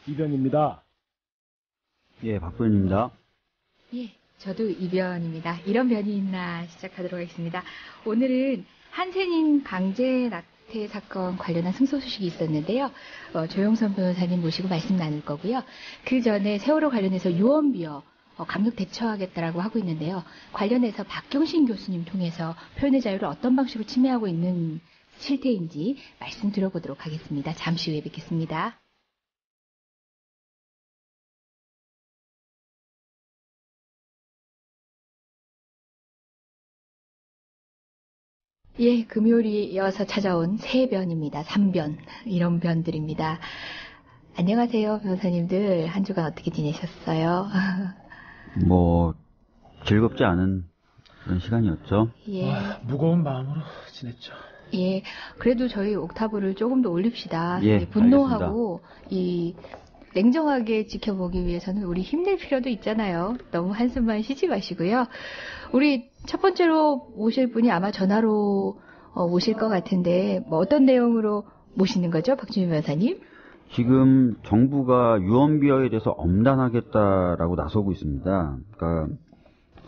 이변입니다. 예, 박변입니다. 예, 저도 이변입니다. 이런 변이 있나 시작하도록 하겠습니다. 오늘은 한센인 강제 낙태 사건 관련한 승소 소식이 있었는데요. 조영선 변호사님 모시고 말씀 나눌 거고요. 그 전에 세월호 관련해서 유언비어 강력 대처하겠다라고 하고 있는데요. 관련해서 박경신 교수님 통해서 표현의 자유를 어떤 방식으로 침해하고 있는 실태인지 말씀 드려보도록 하겠습니다. 잠시 후에 뵙겠습니다. 예, 금요일이 이어서 찾아온 새 변입니다. 3변, 이런 변들입니다. 안녕하세요, 변호사님들. 한 주간 어떻게 지내셨어요? 즐겁지 않은 그런 시간이었죠. 예. 무거운 마음으로 지냈죠. 예, 그래도 저희 옥타브를 조금 더 올립시다. 예, 분노하고 냉정하게 지켜보기 위해서는 우리 힘낼 필요도 있잖아요. 너무 한숨만 쉬지 마시고요. 우리 첫 번째로 모실 분이 아마 전화로 모실 것 같은데 어떤 내용으로 모시는 거죠, 박준희 변호사님? 지금 정부가 유언비어에 대해서 엄단하겠다라고 나서고 있습니다. 그러니까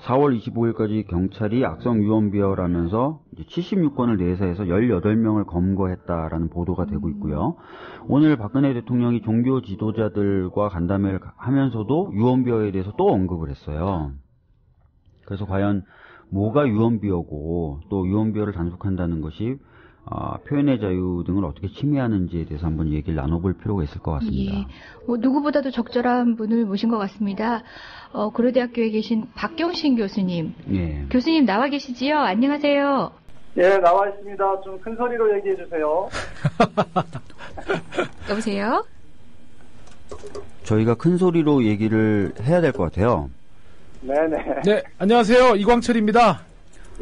4월 25일까지 경찰이 악성 유언비어라면서 76건을 내사해서 18명을 검거했다라는 보도가 되고 있고요. 오늘 박근혜 대통령이 종교 지도자들과 간담회를 하면서도 유언비어에 대해서 또 언급을 했어요. 그래서 과연 뭐가 유언비어고 또 유언비어를 단속한다는 것이 표현의 자유 등을 어떻게 침해하는지에 대해서 한번 얘기를 나눠볼 필요가 있을 것 같습니다. 예, 누구보다도 적절한 분을 모신 것 같습니다. 고려대학교에 계신 박경신 교수님. 예. 교수님 나와 계시지요? 안녕하세요. 예, 나와 있습니다. 좀 큰 소리로 얘기해 주세요. 여보세요? 저희가 큰 소리로 얘기를 해야 될 것 같아요. 네네. 네, 안녕하세요. 이광철입니다.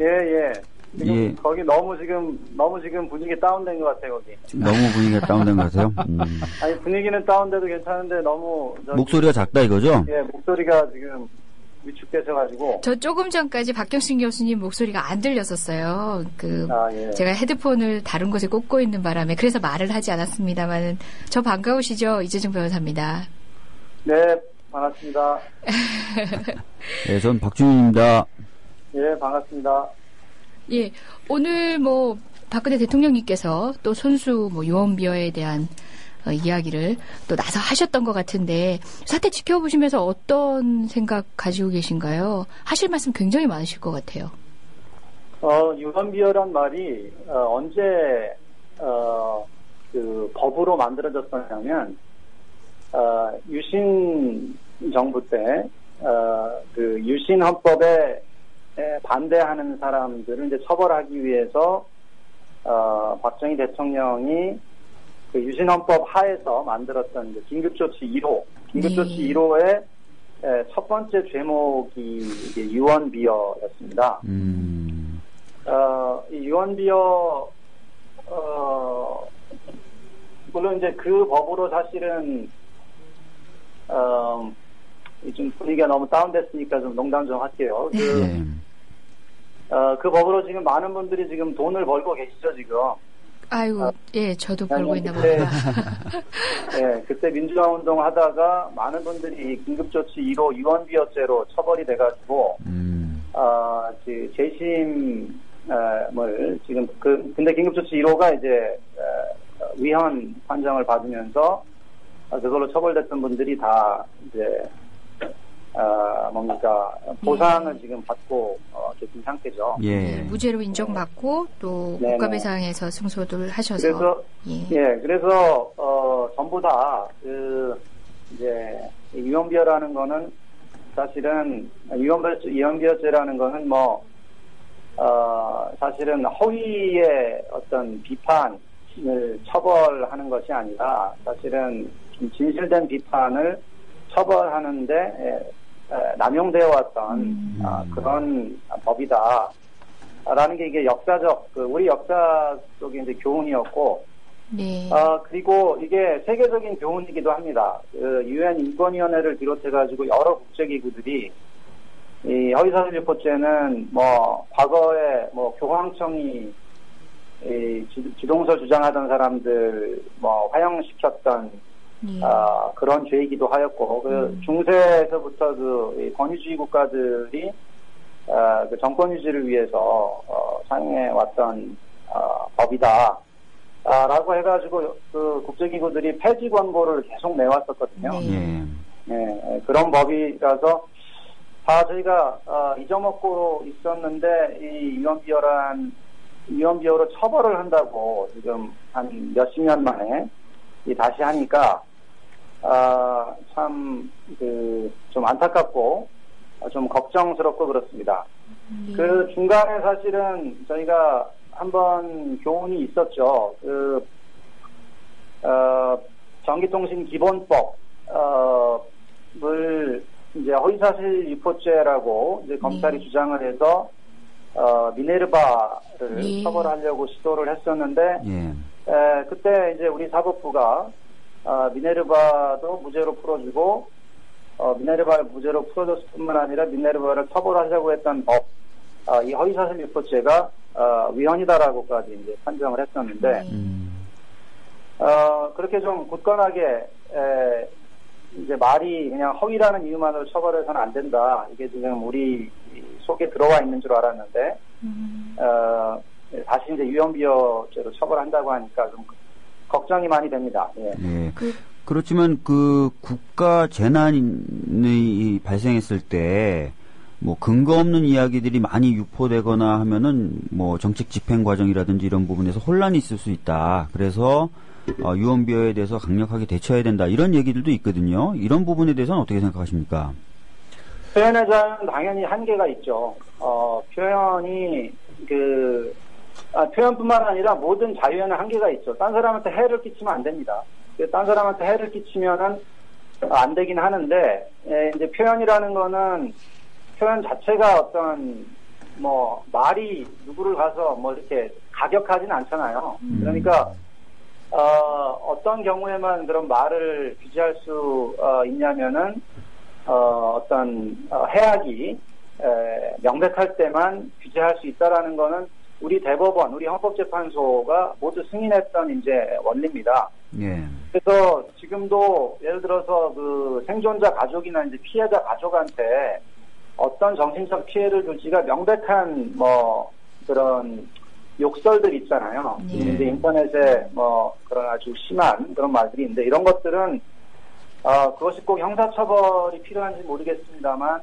예. 지금 예. 거기 너무 지금 분위기 다운된 것 같아요, 거기. 너무 분위기가 다운된 것 같아요. 아니, 분위기는 다운돼도 괜찮은데 너무. 목소리가 작다 이거죠? 예, 목소리가 지금 위축되셔가지고. 저 조금 전까지 박경신 교수님 목소리가 안 들렸었어요. 예. 제가 헤드폰을 다른 곳에 꽂고 있는 바람에 그래서 말을 하지 않았습니다만은 저 반가우시죠? 이재정 변호사입니다. 네, 반갑습니다. 네, 전 박준희입니다. 예, 반갑습니다. 예, 오늘 박근혜 대통령님께서 또 손수 유언비어에 대한 이야기를 또 나서 하셨던 것 같은데 사태 지켜보시면서 어떤 생각 가지고 계신가요? 하실 말씀 굉장히 많으실 것 같아요. 유언비어란 말이 언제 법으로 만들어졌었냐면 유신 정부 때 유신 헌법에 반대하는 사람들을 이제 처벌하기 위해서 박정희 대통령이 그 유신헌법 하에서 만들었던 이제 긴급조치 1호, 긴급조치 1호의 첫 번째 죄목이 이제 유언비어였습니다. 이 유언비어 물론 이제 그 법으로 사실은 좀 분위기가 너무 다운됐으니까 좀 농담 좀 할게요. 그 법으로 지금 많은 분들이 지금 돈을 벌고 계시죠, 지금. 아이고, 예, 저도 벌고 있나 봅니다. 예, 그때 민주화 운동 하다가 많은 분들이 긴급조치 1호 유언비어죄로 처벌이 돼가지고, 재심을 지금 근데 긴급조치 1호가 이제, 위헌 판정을 받으면서, 그걸로 처벌됐던 분들이 다 이제, 보상을 지금 받고 계신 상태죠. 예. 무죄로 인정받고 또 국가배상에서 승소를 하셔서. 그래서 전부 다 이제 유언비어라는 거는 사실은 유언비어죄라는 거는 사실은 허위의 어떤 비판을 처벌하는 것이 아니라 사실은 진실된 비판을 처벌하는데 남용되어 왔던 그런 법이다라는 게 이게 역사적 우리 역사 속의 이제 교훈이었고, 네. 그리고 이게 세계적인 교훈이기도 합니다. 유엔 인권위원회를 비롯해가지고 여러 국제기구들이 이 허위사실유포죄는 과거에 교황청이 지동설 주장하던 사람들 화형시켰던 예. 그런 죄이기도 하였고, 그 중세에서부터 그 권위주의 국가들이 그 정권 유지를 위해서 사용해 왔던 법이다. 라고 해가지고 그 국제기구들이 폐지 권고를 계속 내왔었거든요. 네. 예. 그런 법이라서 다 저희가 잊어먹고 있었는데 이 유언비어로 처벌을 한다고 지금 한 몇십 년 만에 다시 하니까 참 좀 안타깝고 좀 걱정스럽고 그렇습니다. 그 중간에 사실은 저희가 한번 교훈이 있었죠. 전기통신기본법을 이제 허위사실 유포죄라고 이제 검찰이 주장을 해서 미네르바를 처벌하려고 시도를 했었는데 그때 이제 우리 사법부가 미네르바도 무죄로 풀어주고 미네르바를 무죄로 풀어줬을 뿐만 아니라 미네르바를 처벌하려고 했던 법, 이 허위사실 유포죄가 위헌이다라고까지 이제 판정을 했었는데 그렇게 좀 굳건하게 이제 말이 그냥 허위라는 이유만으로 처벌해서는 안 된다. 이게 지금 우리 속에 들어와 있는 줄 알았는데 다시 이제 유언비어죄로 처벌한다고 하니까 좀 걱정이 많이 됩니다. 예. 네. 그렇지만 그 국가 재난이 발생했을 때 뭐 근거 없는 이야기들이 많이 유포되거나 하면은 뭐 정책 집행 과정이라든지 이런 부분에서 혼란이 있을 수 있다. 그래서 유언비어에 대해서 강력하게 대처해야 된다. 이런 얘기들도 있거든요. 이런 부분에 대해서는 어떻게 생각하십니까? 표현의 자유는 당연히 한계가 있죠. 표현이 표현뿐만 아니라 모든 자유에는 한계가 있죠. 딴 사람한테 해를 끼치면 안 됩니다. 딴 사람한테 해를 끼치면은 안 되긴 하는데, 이제 표현이라는 거는 표현 자체가 어떤 뭐 말이 누구를 가서 뭐 이렇게 가격하진 않잖아요. 그러니까 어떤 경우에만 그런 말을 규제할 수 있냐면은 어떤 해악이 명백할 때만 규제할 수 있다라는 거는 우리 대법원, 우리 헌법재판소가 모두 승인했던 이제 원리입니다. 예. 그래서 지금도 예를 들어서 그 생존자 가족이나 이제 피해자 가족한테 어떤 정신적 피해를 줄지가 명백한 뭐 그런 욕설들 있잖아요. 이제 인터넷에 뭐 그런 아주 심한 그런 말들이 있는데 이런 것들은 그것이 꼭 형사처벌이 필요한지 모르겠습니다만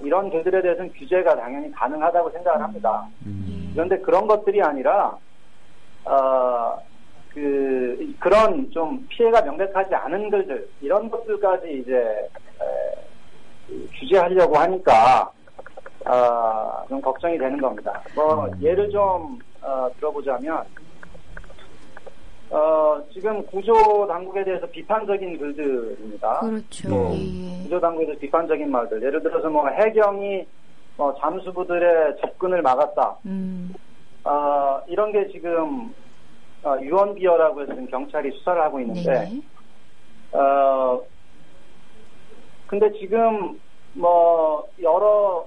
이런 글들에 대해서는 규제가 당연히 가능하다고 생각을 합니다. 그런데 그런 것들이 아니라 그런 좀 피해가 명백하지 않은 글들 이런 것들까지 이제 규제하려고 하니까 좀 걱정이 되는 겁니다. 뭐 예를 좀 들어보자면 지금 구조 당국에 대해서 비판적인 글들입니다. 그렇죠. 구조 당국에 대해서 비판적인 말들. 예를 들어서 뭐 해경이 잠수부들의 접근을 막았다. 이런 게 지금 유언비어라고 해서 지금 경찰이 수사를 하고 있는데 근데 지금 뭐 여러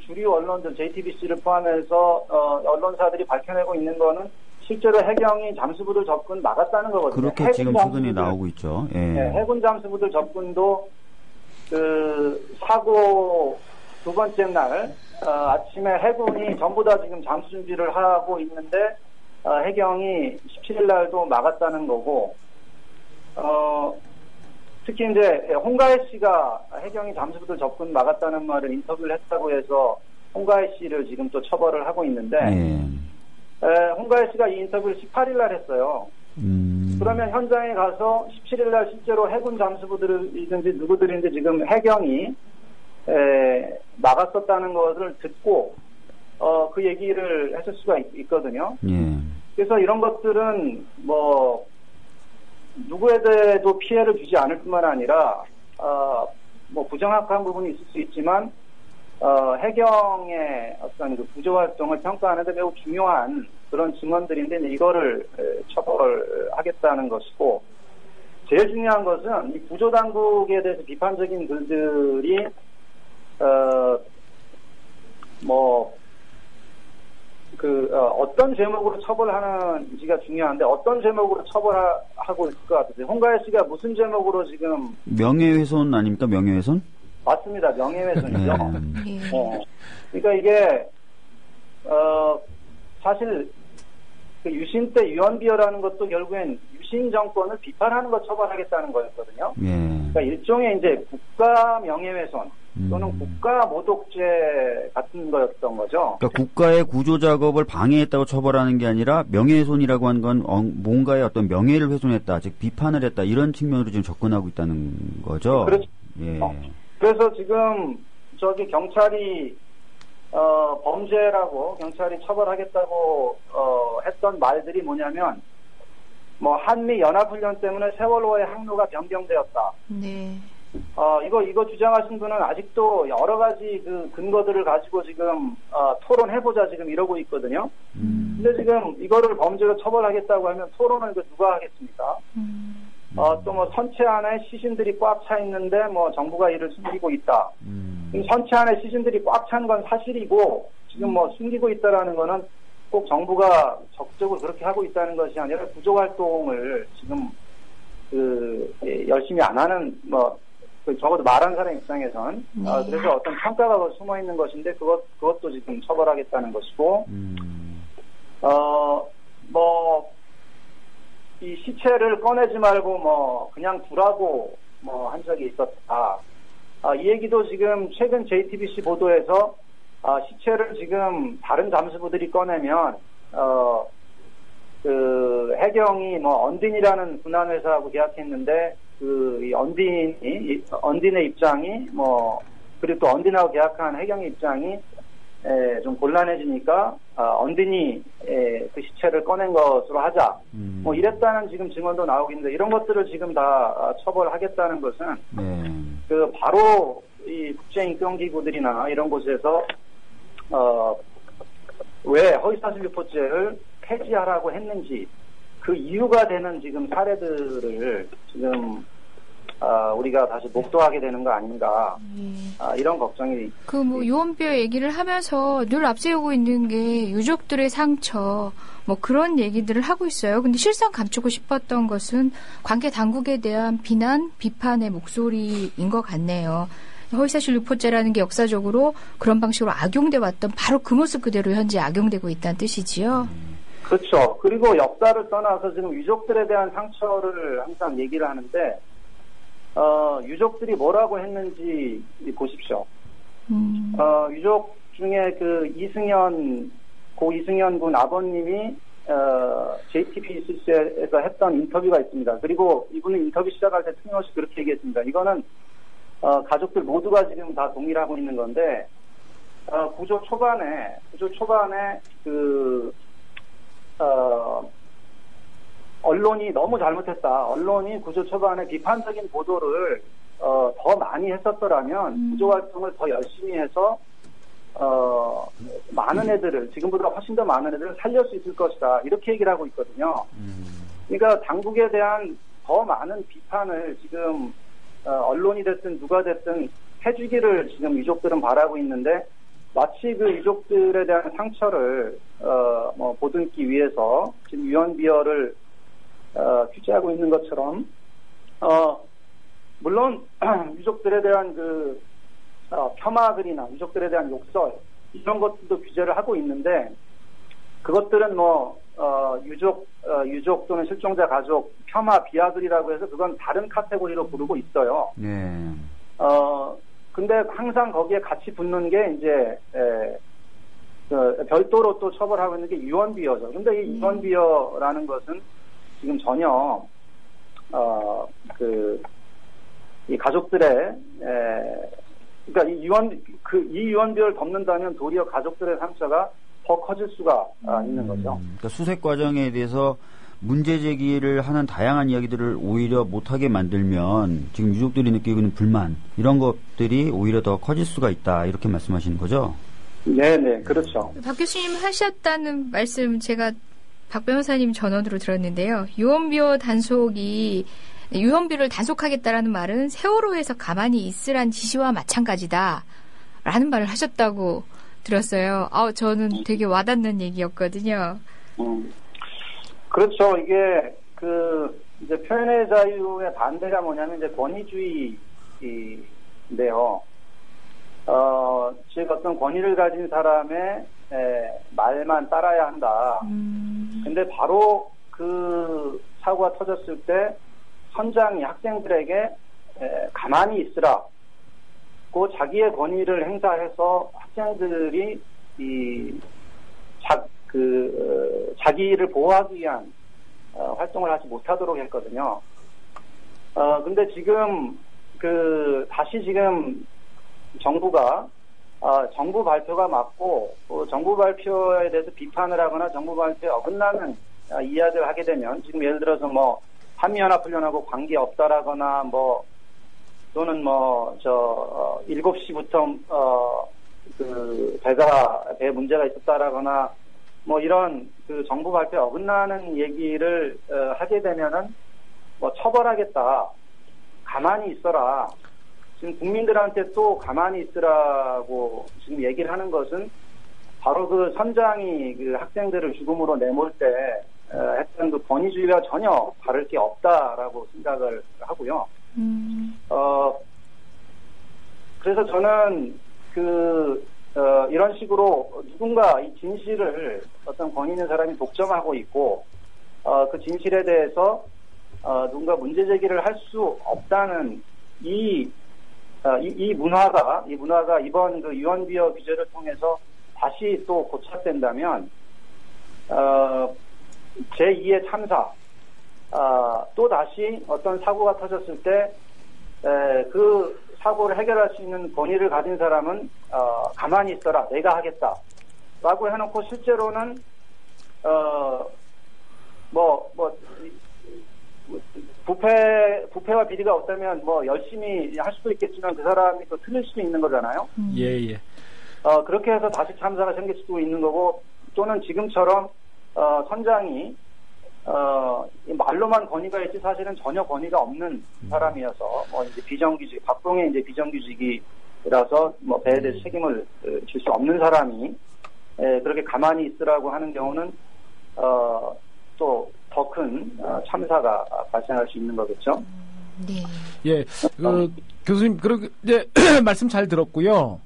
주류 언론들 JTBC를 포함해서 언론사들이 밝혀내고 있는 거는 실제로 해경이 잠수부들 접근 막았다는 거거든요. 그렇게 지금 소문이 나오고 있죠. 예. 네, 해군 잠수부들 접근도 그 사고 두 번째 날 아침에 해군이 전부 다 지금 잠수 준비를 하고 있는데 해경이 17일 날도 막았다는 거고 특히 이제 홍가혜 씨가 해경이 잠수부들 접근 막았다는 말을 인터뷰를 했다고 해서 홍가혜 씨를 지금 또 처벌을 하고 있는데 홍가혜 씨가 이 인터뷰를 18일 날 했어요. 그러면 현장에 가서 17일 날 실제로 해군 잠수부들이든지 누구들인지 지금 해경이 막았었다는 것을 듣고 그 얘기를 했을 수가 있거든요. 그래서 이런 것들은 뭐 누구에게도 피해를 주지 않을 뿐만 아니라 뭐 부정확한 부분이 있을 수 있지만 해경의 어떤 그 구조 활동을 평가하는데 매우 중요한 그런 증언들인데 이거를 처벌하겠다는 것이고 제일 중요한 것은 이 구조 당국에 대해서 비판적인 글들이 어떤 제목으로 처벌하는지가 중요한데 어떤 제목으로 처벌하고 있을 것 같으세요? 홍가혜 씨가 무슨 제목으로 지금 명예훼손 아닙니까? 명예훼손? 맞습니다. 명예훼손이죠. 네. 그러니까 이게 사실 그 유신 때 유언비어라는 것도 결국엔 유신 정권을 비판하는 것 처벌하겠다는 거였거든요. 예. 그러니까 일종의 이제 국가 명예훼손 또는 국가 모독죄 같은 거였던 거죠. 그러니까 국가의 구조 작업을 방해했다고 처벌하는 게 아니라 명예훼손이라고 하는 건 뭔가의 어떤 명예를 훼손했다, 즉 비판을 했다 이런 측면으로 지금 접근하고 있다는 거죠. 그렇죠. 예. 그래서 지금 저기 경찰이 범죄라고 경찰이 처벌하겠다고 했던 말들이 뭐냐면 뭐 한미 연합훈련 때문에 세월호의 항로가 변경되었다. 네. 이거 주장하신 분은 아직도 여러 가지 그 근거들을 가지고 지금 토론해보자 지금 이러고 있거든요. 근데 지금 이거를 범죄로 처벌하겠다고 하면 토론을 누가 하겠습니까? 또 뭐 선체 안에 시신들이 꽉 차 있는데 뭐 정부가 이를 숨기고 있다. 선체 안에 시신들이 꽉 찬 건 사실이고 지금 뭐 숨기고 있다라는 거는 꼭 정부가 적극적으로 그렇게 하고 있다는 것이 아니라 구조 활동을 지금 열심히 안 하는 적어도 말한 사람 입장에선 그래서 어떤 평가가 숨어 있는 것인데 그것도 지금 처벌하겠다는 것이고 이 시체를 꺼내지 말고 그냥 두라고 한 적이 있었다. 이 얘기도 지금 최근 JTBC 보도에서 시체를 지금 다른 잠수부들이 꺼내면 그 해경이 언딘이라는 군함회사하고 계약했는데 이 언딘의 입장이 그리고 또 언딘하고 계약한 해경의 입장이 좀 곤란해지니까 언딘이 그 시체를 꺼낸 것으로 하자. 이랬다는 지금 증언도 나오고 있는데 이런 것들을 지금 다 처벌하겠다는 것은 그 바로 이 국제인권기구들이나 이런 곳에서 왜 허위사실 유포죄를 폐지하라고 했는지 그 이유가 되는 지금 사례들을 지금 우리가 다시 목도하게 되는 거 아닌가 이런 걱정이 유언비어 얘기를 하면서 늘 앞세우고 있는 게 유족들의 상처 그런 얘기들을 하고 있어요. 근데 실상 감추고 싶었던 것은 관계 당국에 대한 비난, 비판의 목소리인 것 같네요. 허위사실 유포죄라는 게 역사적으로 그런 방식으로 악용돼 왔던 바로 그 모습 그대로 현재 악용되고 있다는 뜻이지요. 그렇죠. 그리고 역사를 떠나서 지금 유족들에 대한 상처를 항상 얘기를 하는데 유족들이 뭐라고 했는지 보십시오. 유족 중에 그 고 이승현 군 아버님이 JTBC에서 했던 인터뷰가 있습니다. 그리고 이분은 인터뷰 시작할 때 틀림없이 그렇게 얘기했습니다. 이거는 가족들 모두가 지금 다 동의하고 있는 건데 구조 초반에 언론이 너무 잘못했다. 언론이 구조 초반에 비판적인 보도를 더 많이 했었더라면 구조 활동을 더 열심히 해서 많은 애들을 지금보다 훨씬 더 많은 애들을 살릴 수 있을 것이다. 이렇게 얘기를 하고 있거든요. 그러니까 당국에 대한 더 많은 비판을 지금 언론이 됐든 누가 됐든 해주기를 지금 유족들은 바라고 있는데 마치 그 유족들에 대한 상처를 보듬기 위해서 지금 유언비어를 규제하고 있는 것처럼 물론 유족들에 대한 그 폄하글이나 유족들에 대한 욕설 이런 것들도 규제를 하고 있는데 그것들은 유족 또는 실종자 가족 폄하 비하글이라고 해서 그건 다른 카테고리로 부르고 있어요. 근데 항상 거기에 같이 붙는 게 이제 별도로 또 처벌하고 있는 게 유언비어죠. 근데 이 유언비어라는 것은 지금 전혀 이 가족들의 그러니까 이 유언비어를 덮는다면 도리어 가족들의 상처가 더 커질 수가 있는 거죠. 그러니까 수색 과정에 대해서 문제 제기를 하는 다양한 이야기들을 오히려 못하게 만들면 지금 유족들이 느끼고 있는 불만 이런 것들이 오히려 더 커질 수가 있다 이렇게 말씀하시는 거죠? 네, 그렇죠. 박 교수님 하셨다는 말씀 제가 박 변호사님 전언으로 들었는데요. 유언비어를 단속하겠다라는 말은 세월호에서 가만히 있으란 지시와 마찬가지다 라는 말을 하셨다고 들었어요. 저는 되게 와닿는 얘기였거든요. 그렇죠. 이게 이제 표현의 자유의 반대가 뭐냐면 이제 권위주의인데요. 즉 어떤 권위를 가진 사람의 말만 따라야 한다. 근데 바로 그 사고가 터졌을 때 선장이 학생들에게 가만히 있으라고 자기의 권위를 행사해서 학생들이 자기를 보호하기 위한 활동을 하지 못하도록 했거든요. 근데 지금 다시 지금 정부가 정부 발표가 맞고 정부 발표에 대해서 비판을 하거나 정부 발표에 어긋나는 이야기를 하게 되면 지금 예를 들어서 뭐 한미연합훈련하고 관계 없다라거나 뭐 또는 7시부터 배 문제가 있었다라거나 뭐 이런 정부 발표에 어긋나는 얘기를 하게 되면은 뭐 처벌하겠다. 가만히 있어라. 지금 국민들한테 또 가만히 있으라고 지금 얘기를 하는 것은 바로 그 선장이 학생들을 죽음으로 내몰 때 했던 그 권위주의와 전혀 다를 게 없다라고 생각을 하고요. 그래서 저는 이런 식으로 누군가 이 진실을 어떤 권위 있는 사람이 독점하고 있고 그 진실에 대해서 누군가 문제 제기를 할 수 없다는 이 문화가 이번 유언비어 규제를 통해서 다시 또 고착된다면 제2의 참사 또 다시 어떤 사고가 터졌을 때 그 사고를 해결할 수 있는 권위를 가진 사람은 가만히 있어라 내가 하겠다 라고 해놓고 실제로는 부패와 비리가 없다면 뭐 열심히 할 수도 있겠지만 그 사람이 또 틀릴 수도 있는 거잖아요. 예. 그렇게 해서 다시 참사가 생길 수도 있는 거고 또는 지금처럼 선장이 말로만 권위가 있지 사실은 전혀 권위가 없는 사람이어서 뭐 이제 비정규직 박봉의 이제 비정규직이라서 뭐 배에 대해서 책임을 질 수 없는 사람이 그렇게 가만히 있으라고 하는 경우는 또 더 큰 참사가 발생할 수 있는 거겠죠. 네. 예, 교수님 이제 말씀 잘 들었고요.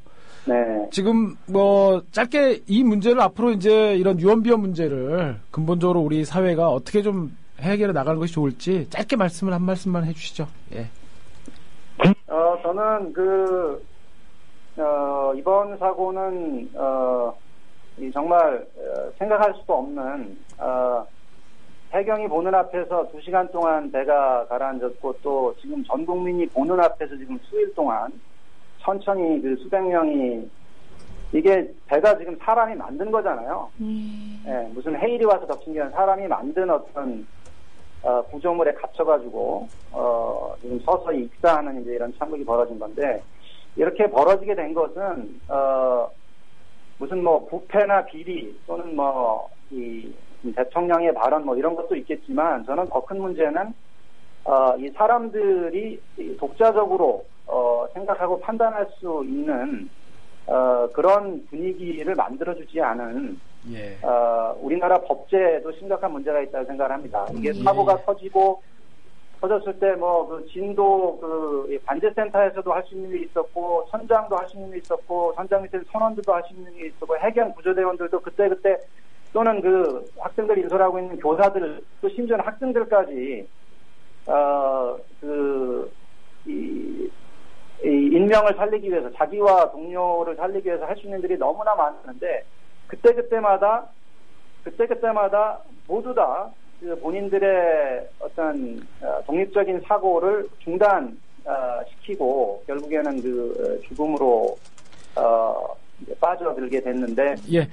네. 지금 뭐 짧게 이 문제를 앞으로 이제 이런 유언비어 문제를 근본적으로 우리 사회가 어떻게 좀 해결해 나가는 것이 좋을지 짧게 한 말씀만 해주시죠. 예. 저는 이번 사고는 정말 생각할 수도 없는 해경이 보는 앞에서 2시간 동안 배가 가라앉았고 또 지금 전 국민이 보는 앞에서 지금 수일 동안 천천히 수백 명이 이게 배가 지금 사람이 만든 거잖아요. 예, 무슨 해일이 와서 덮친 게 아니라 사람이 만든 어떤 구조물에 갇혀가지고 지금 서서히 익사하는 이제 이런 참극이 벌어진 건데 이렇게 벌어지게 된 것은 무슨 뭐 부패나 비리 또는 이 대통령의 발언 이런 것도 있겠지만 저는 더 큰 문제는 이 사람들이 독자적으로 생각하고 판단할 수 있는 그런 분위기를 만들어주지 않은 예. 우리나라 법제도 심각한 문제가 있다고 생각을 합니다. 이게 사고가 터졌을 때 진도 관제센터에서도 할 수 있는 일이 있었고 선장도 할 수 있는 일이 있었고 선장 밑에 선원들도 할 수 있는 일이 있었고 해경 구조대원들도 그때 또는 학생들 인솔하고 있는 교사들 또 심지어는 학생들까지 이 인명을 살리기 위해서 자기와 동료를 살리기 위해서 할 수 있는 일이 너무나 많았는데 그때마다 모두 다 본인들의 어떤 독립적인 사고를 중단시키고 결국에는 죽음으로 이제 빠져들게 됐는데. 예.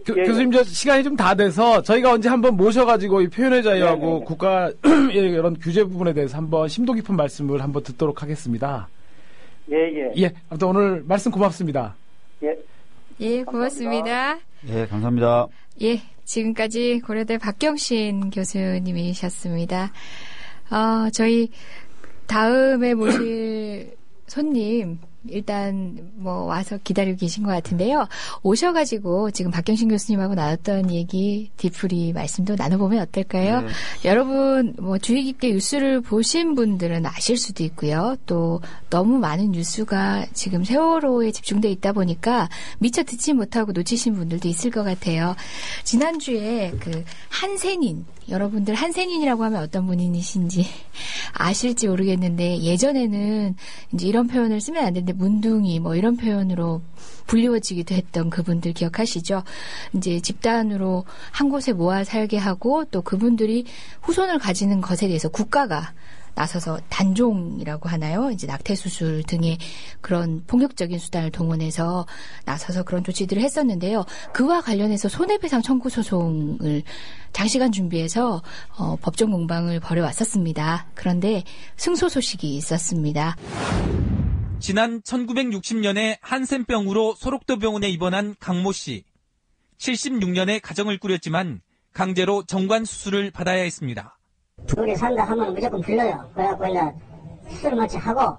교수님, 시간이 좀 다 돼서 저희가 언제 한번 모셔가지고 이 표현의 자유하고 국가 이런 규제 부분에 대해서 한번 심도 깊은 말씀을 한번 듣도록 하겠습니다. 예. 예. 아무튼 오늘 말씀 고맙습니다. 예. 예, 고맙습니다. 예, 감사합니다. 예, 지금까지 고려대 박경신 교수님이셨습니다. 저희 다음에 모실 손님, 일단 뭐 와서 기다리고 계신 것 같은데요. 오셔가지고 지금 박경신 교수님하고 나눴던 얘기 뒤풀이 말씀도 나눠보면 어떨까요? 네. 여러분 뭐 주의 깊게 뉴스를 보신 분들은 아실 수도 있고요. 또 너무 많은 뉴스가 지금 세월호에 집중돼 있다 보니까 미처 듣지 못하고 놓치신 분들도 있을 것 같아요. 지난주에 그 한센인, 여러분들 한센인이라고 하면 어떤 분이신지 아실지 모르겠는데 예전에는 이제 이런 표현을 쓰면 안 되는데 문둥이 뭐 이런 표현으로 불리워지기도 했던 그분들 기억하시죠? 이제 집단으로 한 곳에 모아 살게 하고 또 그분들이 후손을 가지는 것에 대해서 국가가 나서서 단종이라고 하나요? 이제 낙태 수술 등의 그런 폭력적인 수단을 동원해서 나서서 그런 조치들을 했었는데요. 그와 관련해서 손해배상 청구 소송을 장시간 준비해서 법정 공방을 벌여왔었습니다. 그런데 승소 소식이 있었습니다. 지난 1960년에 한센병으로 소록도 병원에 입원한 강모 씨. 76년에 가정을 꾸렸지만 강제로 정관 수술을 받아야 했습니다. 둘이 산다 하면 무조건 불러요. 그래갖고 이제 수술 마취 하고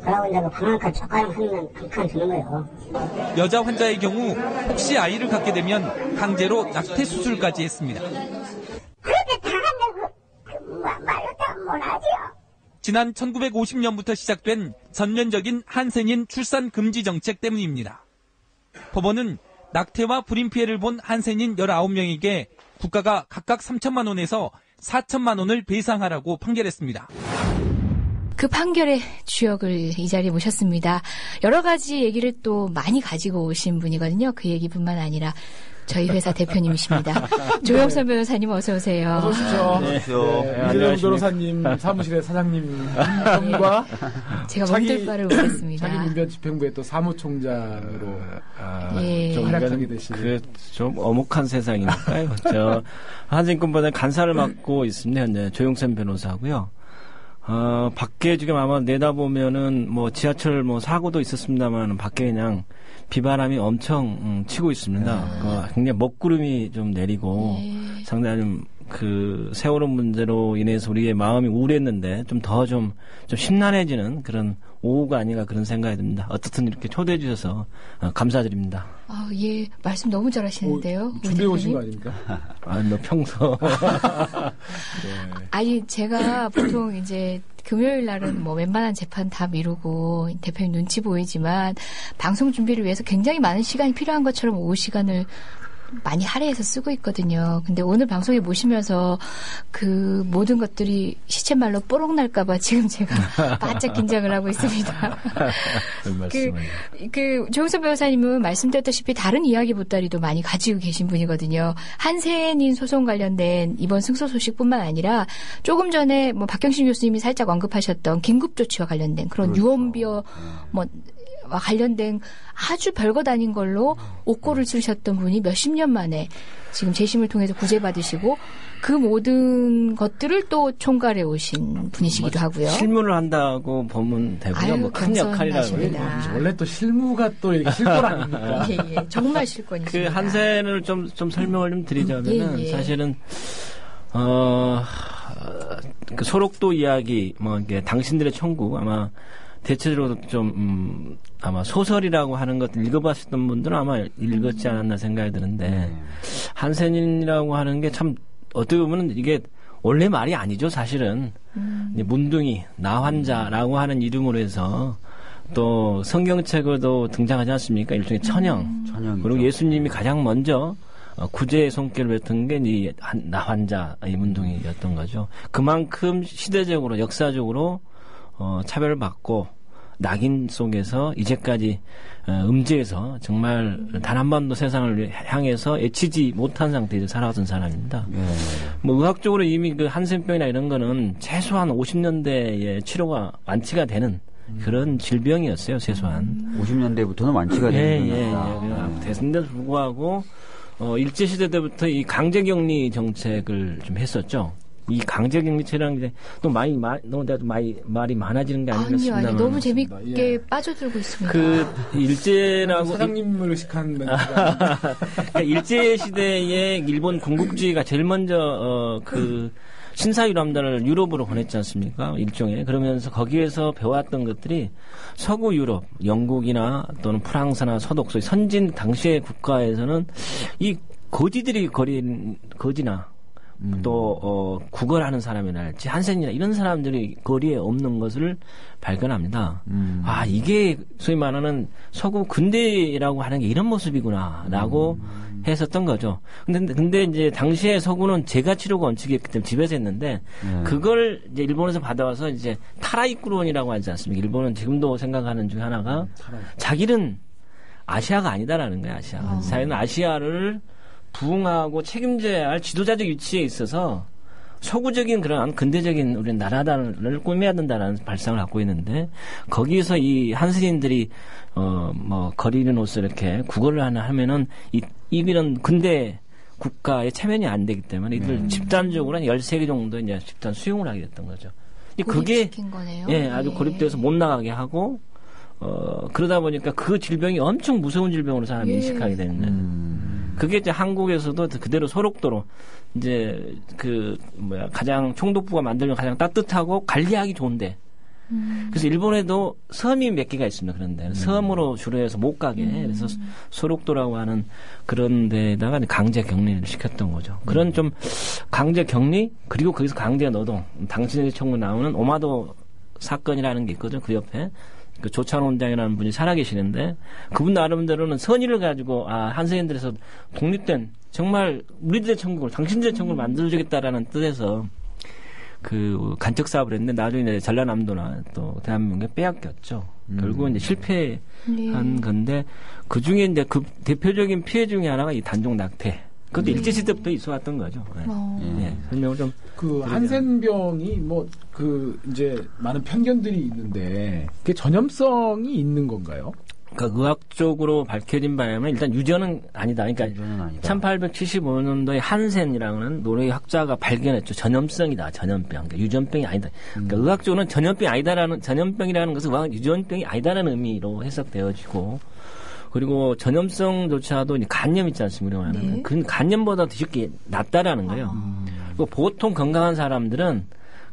그러고 이제 방 한 칸 촉가용 한 칸 주는 거예요. 여자 환자의 경우 혹시 아이를 갖게 되면 강제로 낙태 수술까지 했습니다. 그렇게 다 한다고 말로 다 못하지요. 지난 1950년부터 시작된 전면적인 한센인 출산 금지 정책 때문입니다. 법원은 낙태와 불임 피해를 본 한센인 19명에게 국가가 각각 3천만 원에서 4천만 원을 배상하라고 판결했습니다. 그 판결의 주역을 이 자리에 모셨습니다. 여러 가지 얘기를 또 많이 가지고 오신 분이거든요. 그 얘기뿐만 아니라 저희 회사 대표님이십니다. 조영선 변호사님 어서 오세요. 어서 오십시오. 네. 이재용 변호사님 사무실의 사장님과 제가 몸둘 바를 모르겠습니다. 자기민변집행부의 또 사무총장으로 예. 활약하게 되신 좀 어묵한 세상이니까요. 저 한진권법원에 간사를 맡고 있습니다. 현재 조영선 변호사고요. 밖에 지금 아마 내다보면은 뭐 지하철 뭐 사고도 있었습니다만 밖에 그냥 비바람이 엄청 치고 있습니다. 굉장히 먹구름이 좀 내리고 상당히 좀 그 세월호 문제로 인해서 우리의 마음이 우울했는데 좀 더 좀 심란해지는 그런 오후가 아닌가 그런 생각이 듭니다. 어떻든 이렇게 초대해 주셔서 감사드립니다. 예, 말씀 너무 잘하시는데요. 준비해 오신 거 아닙니까? 뭐 평소. 네. 아니, 제가 보통 이제 금요일 날은 뭐 웬만한 재판 다 미루고 대표님 눈치 보이지만 방송 준비를 위해서 굉장히 많은 시간이 필요한 것처럼 오후 시간을 많이 할애해서 쓰고 있거든요. 근데 오늘 방송에 모시면서 그 모든 것들이 시쳇말로 뽀록 날까봐 지금 제가 바짝 긴장을 하고 있습니다. 조영선 변호사님은 말씀드렸다시피 다른 이야기 보따리도 많이 가지고 계신 분이거든요. 한센인 소송 관련된 이번 승소 소식뿐만 아니라 조금 전에 뭐 박경신 교수님이 살짝 언급하셨던 긴급조치와 관련된 그런 유언비어 와 관련된 아주 별것 아닌 걸로 옥고를 치르셨던 분이 몇십 년 만에 지금 재심을 통해서 구제받으시고 그 모든 것들을 또 총괄해 오신 분이시기도 하고요. 실무를 한다고 보면 되고요. 뭐 큰 역할이라고. 원래 또 실무가 또 이렇게 실권 아닙니까? 예, 정말 실권이십니다. 그 한센을 좀 설명을 좀 드리자면은 사실은 그 소록도 이야기 뭐 이게 당신들의 천국 아마 대체적으로 좀 아마 소설이라고 하는 것들 읽어봤었던 분들은 아마 읽었지 않았나 생각이 드는데 한센인이라고 하는 게 참 어떻게 보면 이게 원래 말이 아니죠 사실은. 문둥이 나환자라고 하는 이름으로 해서 또 성경책에도 등장하지 않습니까? 일종의 천형. 그리고 예수님이 가장 먼저 구제의 손길을 뱉은 게 이 나환자 이 문둥이였던 거죠. 그만큼 시대적으로 역사적으로 차별을 받고 낙인 속에서 이제까지 음지에서 정말 단 한 번도 세상을 향해서 애치지 못한 상태에서 살아왔던 사람입니다. 뭐 의학적으로 이미 그 한센병이나 이런 거는 최소한 50년대에 치료가 완치가 되는 그런 질병이었어요, 최소한. 50년대부터는 완치가 되는 겁니다. 됐는데도 불구하고 일제시대 때부터 이 강제격리 정책을 좀 했었죠. 이 강제격리체라는 게 또 말이 많아지는 게 아니겠습니까? 아니요. 너무 재밌게 빠져들고 있습니다. 그 일제라고 사장님을 의식한 그러니까 일제 시대에 일본 군국주의가 제일 먼저 그 신사유람단을 유럽으로 보냈지 않습니까? 일종의. 그러면서 거기에서 배웠던 것들이 서구 유럽, 영국이나 또는 프랑스나 서독, 소위 선진 당시의 국가에서는 이 거지들이 거지나 또 구걸하는 사람이랄지 한센이나 이런 사람들이 거리에 없는 것을 발견합니다. 아, 이게 소위 말하는 서구 근대라고 하는 게 이런 모습이구나라고 했었던 거죠. 근데 이제 당시에 서구는 재가치로 원칙이었기 때문에 집에서 했는데 그걸 이제 일본에서 받아와서 이제 타라이꾸론이라고 하지 않습니까? 일본은 지금도 생각하는 중에 하나가 자기는 아시아가 아니다라는 거예요. 자기는 아시아를 부흥하고 책임져야 할 지도자적 위치에 있어서 서구적인 그런 근대적인 우리 나라단을 꾸며야 된다라는 발상을 갖고 있는데 거기에서 이 한스린들이 뭐 거리는 옷을 이렇게 구걸을 하면은 이런 근대 국가의 체면이 안 되기 때문에 이들 집단적으로 한 13개 정도 이제 집단 수용을 하게 됐던 거죠. 그게 거네요. 예, 아주 고립돼서 못 나가게 하고 그러다 보니까 그 질병이 엄청 무서운 질병으로 사람이 인식하게 되는 거예요. 그게 이제 한국에서도 그대로 소록도로 이제 가장 총독부가 만들면 가장 따뜻하고 관리하기 좋은데 그래서 일본에도 섬이 몇 개가 있습니다. 그런데 섬으로 주로 해서 못 가게 그래서 소록도라고 하는 그런 데다가 강제 격리를 시켰던 거죠. 그런 좀 강제 격리 그리고 거기서 강제 노동 당신의 청구 나오는 오마도 사건이라는 게 있거든요. 그 옆에 그 조찬 원장이라는 분이 살아계시는데 그분 나름대로는 선의를 가지고 한센인들에서 독립된 정말 우리들의 천국을 당신들의 천국을 만들어주겠다라는 뜻에서 그 간척 사업을 했는데 나중에 전라남도나 또 대한민국에 빼앗겼죠. 결국은 이제 실패한 건데 그 중에 이제 그 대표적인 피해 중에 하나가 이 단종 낙태. 그것도 일제시대 때부터 있어왔던 거죠. 설명을 좀. 한센병이 이제 많은 편견들이 있는데, 그게 전염성이 있는 건가요? 그러니까 의학적으로 밝혀진 바에는 일단 유전은 아니다. 그러니까 1875년도에 한센이라는 노르웨이 학자가 발견했죠. 전염성이다. 전염병. 그러니까 유전병이 아니다. 그러니까 의학적으로는 전염병이라는 것은 유전병이 아니다라는 의미로 해석되어지고, 그리고 전염성조차도 간염 있지 않습니까? 네. 그 간염보다 더 쉽게 낫다라는 거예요. 그리고 보통 건강한 사람들은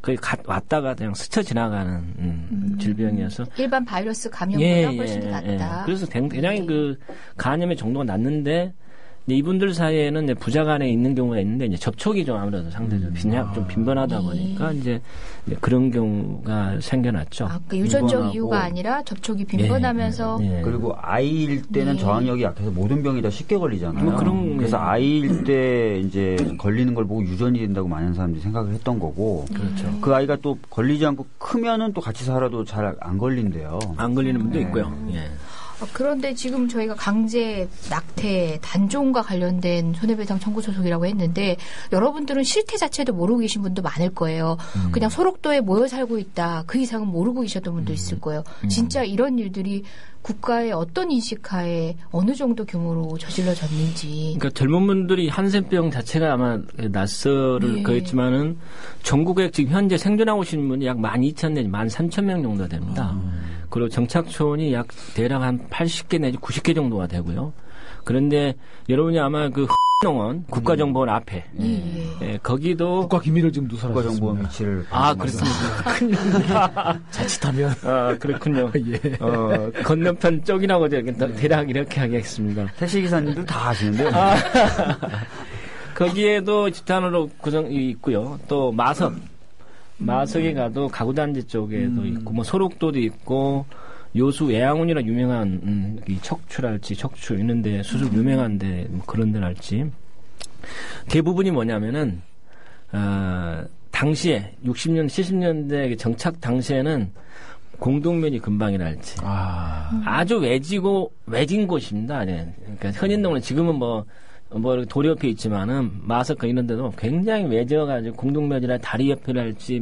거의 왔다가 그냥 스쳐 지나가는 질병이어서 일반 바이러스 감염보다 훨씬 더 낫다. 그래서 굉장히 그 간염의 정도가 낮는데 이분들 사이에는 이제 부작안에 있는 경우가 있는데 이제 접촉이 좀 아무래도 상대적으로 좀 빈번하다 보니까 이제 그런 경우가 생겨났죠. 그러니까 유전적 이유가 아니라 접촉이 빈번하면서 그리고 아이일 때는 저항력이 약해서 모든 병이 다 쉽게 걸리잖아요. 그래서 아이일 때 이제 걸리는 걸 보고 유전이 된다고 많은 사람들이 생각을 했던 거고 그렇죠. 그 아이가 또 걸리지 않고 크면은 또 같이 살아도 잘 안 걸린대요. 안 걸리는 분도 있고요. 그런데 지금 저희가 강제 낙태 단종과 관련된 손해배상 청구 소송이라고 했는데 여러분들은 실태 자체도 모르고 계신 분도 많을 거예요. 그냥 소록도에 모여 살고 있다. 그 이상은 모르고 계셨던 분도 있을 거예요. 진짜 이런 일들이 국가의 어떤 인식하에 어느 정도 규모로 저질러졌는지. 그러니까 젊은 분들이 한센병 자체가 아마 낯설을 거였지만은 전국에 지금 현재 생존하고 계신 분이 약 12,000 내지 13,000명 정도 됩니다. 그리고 정착촌이 약 대략 한 80개 내지 90개 정도가 되고요. 그런데 여러분이 아마 그 농원 국가정보원 앞에 거기도 국가 기밀을 지금 누설하셨습니다. 국가정보원 위치를 그렇습니다. 자칫하면 그렇군요. 건너편 쪽이라고 대략 이렇게 하겠습니다. 택시기사님들 다 아시는데요. 거기에도 집단으로 구성이 있고요. 또 마석에 가도 가구단지 쪽에도 있고, 뭐 소록도도 있고, 요수 애양훈이라 유명한 이 척추랄지 척추 있는데 수술 유명한데 뭐 그런 데랄지 대부분이 뭐냐면은 당시에 60년 70년대 정착 당시에는 공동면이 근방이랄지 아주 외진 곳입니다. 그러니까 현인동은 지금은 뭐 도리 옆에 있지만은 마석과 이런 데도 굉장히 외져가지고 공동면이나 다리 옆이랄지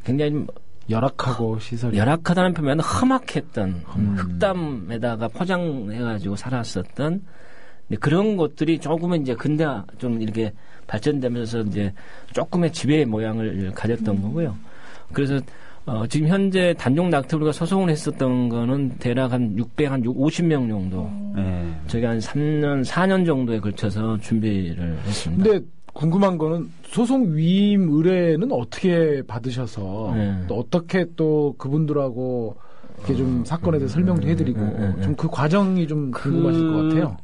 굉장히 열악하고 시설이 열악하다는 표현은 험악했던 흙담에다가 포장해가지고 살았었던 그런 것들이 조금은 이제 근대 좀 이렇게 발전되면서 이제 조금의 지배의 모양을 가졌던 거고요. 그래서 지금 현재 단종 낙태 우리가 소송을 했었던 거는 대략 한 50명 정도. 저희가 한 4년 정도에 걸쳐서 준비를 했습니다. 근데 궁금한 거는 소송 위임 의뢰는 어떻게 받으셔서 또 어떻게 또 그분들하고 이렇게 좀 사건에 대해서 설명도 해드리고 좀 그 과정이 좀 궁금하실 것 같아요.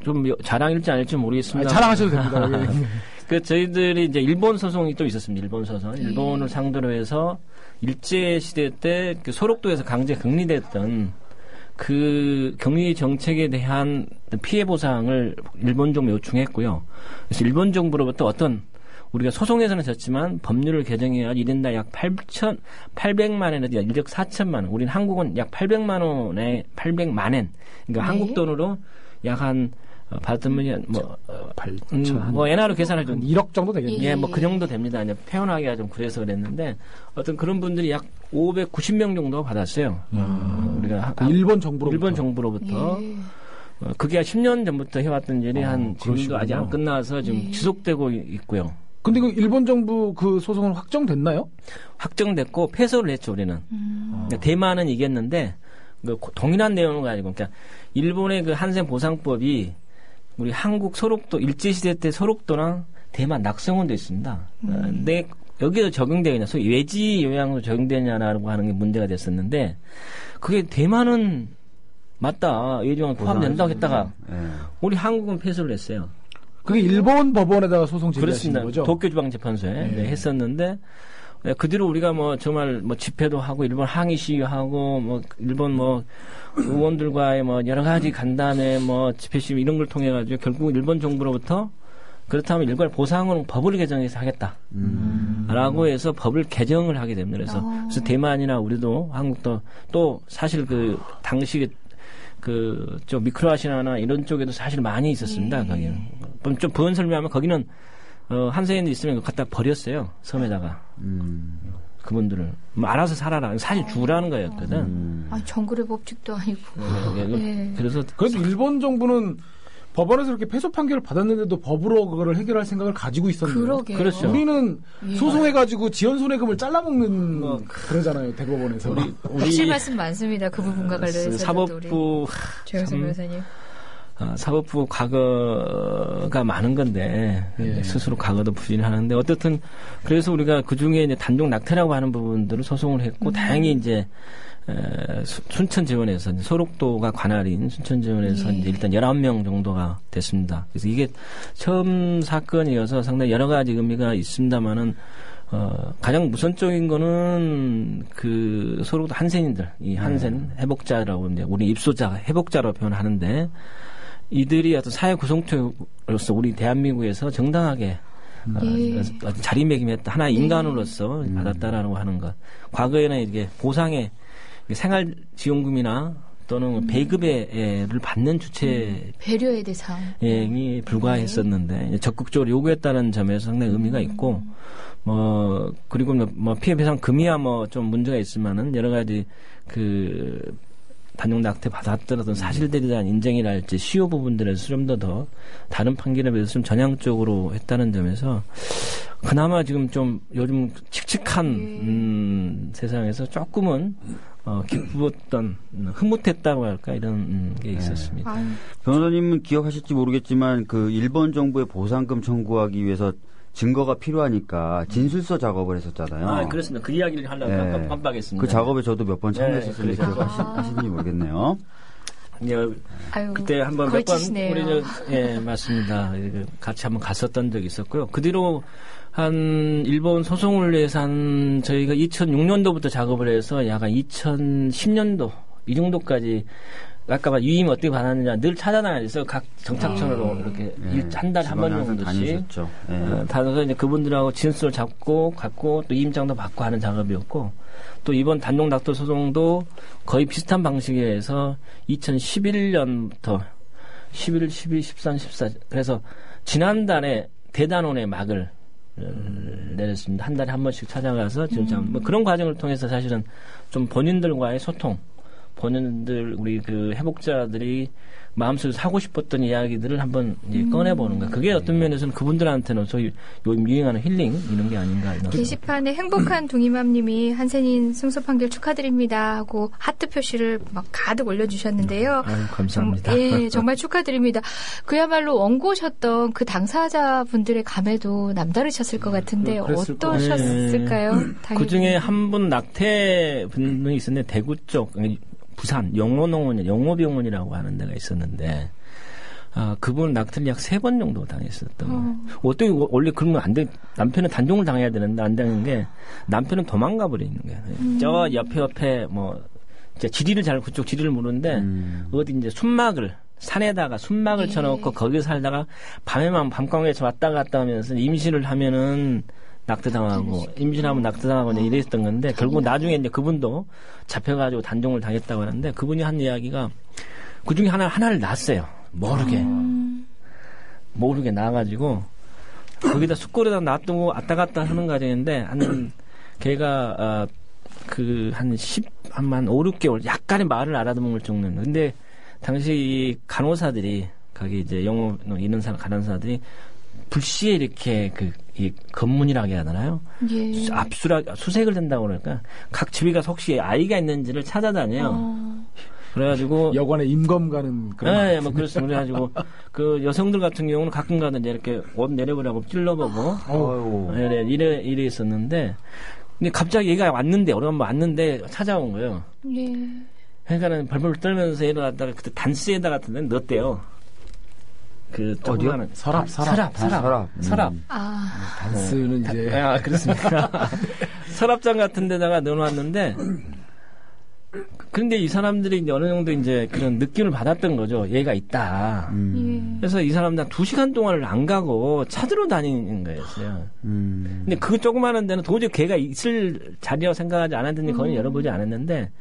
좀 자랑일지 아닐지 모르겠습니다. 자랑하셔도 됩니다. 저희들이 이제 일본 소송이 또 있었습니다. 일본 소송. 일본을 상대로 해서 일제시대 때 그 소록도에서 강제 격리됐던 그 격리 정책에 대한 피해 보상을 일본 정부 요청했고요. 그래서 일본 정부로부터 어떤 우리가 소송에서는 졌지만 법률을 개정해야 1인당 약 800만 원에서 인력 4천만 원. 우리는 한국은 약 800만 엔. 그러니까 한국 돈으로 약 한 받으면 뭐 엔화로 계산을 좀 1억 정도 되겠네요. 예, 뭐 그 정도 됩니다. 이제 표현하기가 좀 그래서 그랬는데 어떤 그런 분들이 약 590명 정도 받았어요. 우리가 일본 정부로부터. 그게 10년 전부터 해왔던 일이 한 지금도 아직 안 끝나서 지금 지속되고 있고요. 근데 그 일본 정부 그 소송은 확정됐나요? 확정됐고 패소를 했죠, 우리는. 그러니까 대만은 이겼는데 그 동일한 내용은 아니고, 그러니까 일본의 그 한센 보상법이 우리 한국 소록도 일제시대 때 소록도랑 대만 낙성원도 있습니다. 근데 여기도 적용되느냐, 소위 외지 요양으로 적용되냐라고 하는 게 문제가 됐었는데 그게 대만은 맞다, 외지요양 포함된다고 했다가 우리 한국은 패소를 했어요. 그게 일본 법원에다가 소송 제기하신 거죠? 도쿄지방재판소에 했었는데 그 뒤로 우리가 뭐 정말 뭐 집회도 하고 일본 항의 시위하고 뭐 일본 뭐 의원들과의 뭐 여러 가지 간담회 뭐 집회 시위 이런 걸 통해 가지고 결국 일본 정부로부터 그렇다면 일괄 보상은 법을 개정해서 하겠다라고 해서 법을 개정을 하게 됩니다. 그래서 대만이나 우리도 한국도 또 사실 그 당시 그 좀 미크로아시아나 이런 쪽에도 사실 많이 있었습니다. 거기는 좀 부연 설명하면 거기는 한센이 있으면 갖다 버렸어요. 섬에다가. 그분들을. 뭐 알아서 살아라. 사실 죽으라는 거였거든. 정글의 법칙도 아니고. 그래서. 그래도 일본 정부는 법원에서 이렇게 패소 판결을 받았는데도 법으로 그거를 해결할 생각을 가지고 있었는데. 그러게요. 그렇죠. 우리는 소송해가지고 지연 손해금을 잘라먹는 그러잖아요. 대법원에서. 하실 말씀 많습니다. 그 부분과 관련해서. 사법부. 조영선 변호사님. 사법부 과거가 많은 건데 스스로 과거도 부진하는데 어떻든 그래서 우리가 그 중에 이제 단독 낙태라고 하는 부분들을 소송을 했고 다행히 이제 순천지원에서 소록도가 관할인 순천지원에서 이제 일단 11명 정도가 됐습니다. 그래서 이게 처음 사건이어서 상당히 여러 가지 의미가 있습니다만은 가장 우선적인 거는 그 소록도 한센인들, 이 한센 회복자라고 이제 우리 입소자 회복자로 표현하는데 이들이 어떤 사회 구성체로서 우리 대한민국에서 정당하게 자리매김했다. 하나의 인간으로서 받았다라고 하는 것. 과거에는 이게 보상의 생활지원금이나 또는 배급을 받는 주체 배려의 대상이 불과했었는데 적극적으로 요구했다는 점에서 상당히 의미가 있고 그리고 뭐 피해 배상 금이야 뭐 좀 문제가 있지만은 여러 가지 그 단독 낙태 받았더라도 사실들에 대한 인정이랄지 시효 부분들에서 좀 더 다른 판결에 비해서 좀 전향적으로 했다는 점에서 그나마 지금 좀 요즘 칙칙한 세상에서 조금은 기쁘었던 흐뭇했다고 할까 이런 게 있었습니다. 변호사님은 기억하실지 모르겠지만 그 일본 정부의 보상금 청구하기 위해서 증거가 필요하니까 진술서 작업을 했었잖아요. 그렇습니다. 그 이야기를 하려고 깜빡했습니다. 그 작업에 저도 몇 번 참여했었는데 기억하시는지 모르겠네요. 그때 한번 몇 번 우리 맞습니다. 같이 한번 갔었던 적이 있었고요. 그 뒤로 한 일본 소송을 위해서 한 저희가 2006년도부터 작업을 해서 약 2010년도 이 정도까지 아까 유임 어떻게 받았느냐 늘 찾아다녔어요. 각 정착청으로 이렇게 한 달에 한 번 정도씩 다녀서 이제 그분들하고 진술을 잡고 갔고 또 임장도 받고 하는 작업이었고 또 이번 단독 낙태 소송도 거의 비슷한 방식에 해서 2011년부터 11, 12, 13, 14 그래서 지난달에 대단원의 막을 내렸습니다. 한 달에 한 번씩 찾아가서 진짜 뭐 그런 과정을 통해서 사실은 좀 본인들과의 소통 본인들 우리 그 회복자들이 마음속에서 하고 싶었던 이야기들을 한번 이제 꺼내보는 거야. 그게 어떤 면에서는 그분들한테는 소위 요즘 유행하는 힐링 이런 게 아닌가. 이런 게시판에 행복한 동이맘님이 한센인 승소 판결 축하드립니다 하고 하트 표시를 막 가득 올려주셨는데요. 아유, 감사합니다. 예, 정말 축하드립니다. 그야말로 원고셨던 그 당사자분들의 감회도 남다르셨을 것 같은데 어떠셨을까요? 그 중에 한 분 낙태 분이 있었는데 대구 쪽 부산 영호병원이라고 하는 데가 있었는데 그분 낙태를 약 3번 정도 당했었던 거예요. 어떻게 원래 그러면 안 돼. 남편은 단종을 당해야 되는데 안 당한 게 남편은 도망가 버리는 거예요. 저 옆에 뭐 그쪽 지리를 모르는데 어디 이제 산에다가 순막을 쳐놓고 거기 살다가 밤광에서 왔다 갔다 하면서 임신을 하면은 낙태당하고 임신하면 낙태당하고 이랬던 건데 결국 나중에 이제 그분도 잡혀가지고 단종을 당했다고 하는데 그분이 한 이야기가 그 중에 하나를 낳았어요. 모르게 낳아가지고 거기다 숯골에다 놔두고 왔다 갔다 하는 과정인데 걔가 한 5, 6개월 약간의 말을 알아듣는 정도는 근데 당시 이 간호사들이 거기 이제 영어 이런 간호사들이 불시에 이렇게 이 검문이라고 해야 하나요? 예. 수색을 한다고 그러니까 각 주위가 혹시 아이가 있는지를 찾아다녀요. 그래가지고 여관에 임검 가는 그런. 네, 뭐 그렇습니다. 그래가지고 그 여성들 같은 경우는 가끔 가다 이렇게 옷 내려보라고 찔러보고 이래 있었는데 근데 갑자기 얘가 왔는데 찾아온 거예요. 예. 그러니까는 벌벌 떨면서 일어났다가 그때 단스에다 같은 데는 넣었대요. 어디요? 서랍. 단스는 이제. 그렇습니까. 서랍장 같은 데다가 넣어놨는데, 그런데 이 사람들이 이제 어느 정도 이제 그런 느낌을 받았던 거죠. 얘가 있다. 그래서 이 사람들 2시간 동안을 안 가고 찾으러 다니는 거였어요. 근데 그 조그마한 데는 도저히 걔가 있을 자리라고 생각하지 않았더니 거의 열어보지 않았는데,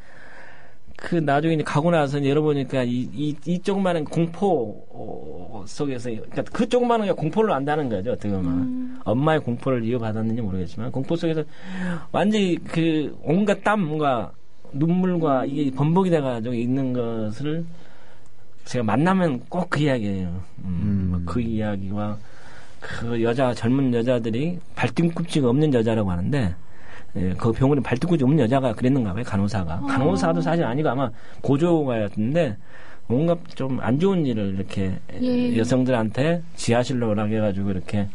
나중에 이제 가고 나서 열어보니까 이 조그마한 공포 속에서, 그러니까 그 조그마한 게 공포를 안다는 거죠, 어떻게 보면. 엄마의 공포를 이어받았는지 모르겠지만, 공포 속에서 완전히 온갖 땀과 눈물과 이게 번복이 돼가지고 있는 것을 제가 만나면 꼭 그 이야기예요. 그 이야기와 젊은 여자들이 발뒤꿈치가 없는 여자라고 하는데, 그 병원에 발뒤꿈치 없는 여자가 그랬는가 봐요, 간호사가. 간호사도 사실 아니고 아마 보조가였는데, 뭔가 좀 안 좋은 일을 이렇게 여성들한테 지하실로 오라고 해가지고 이렇게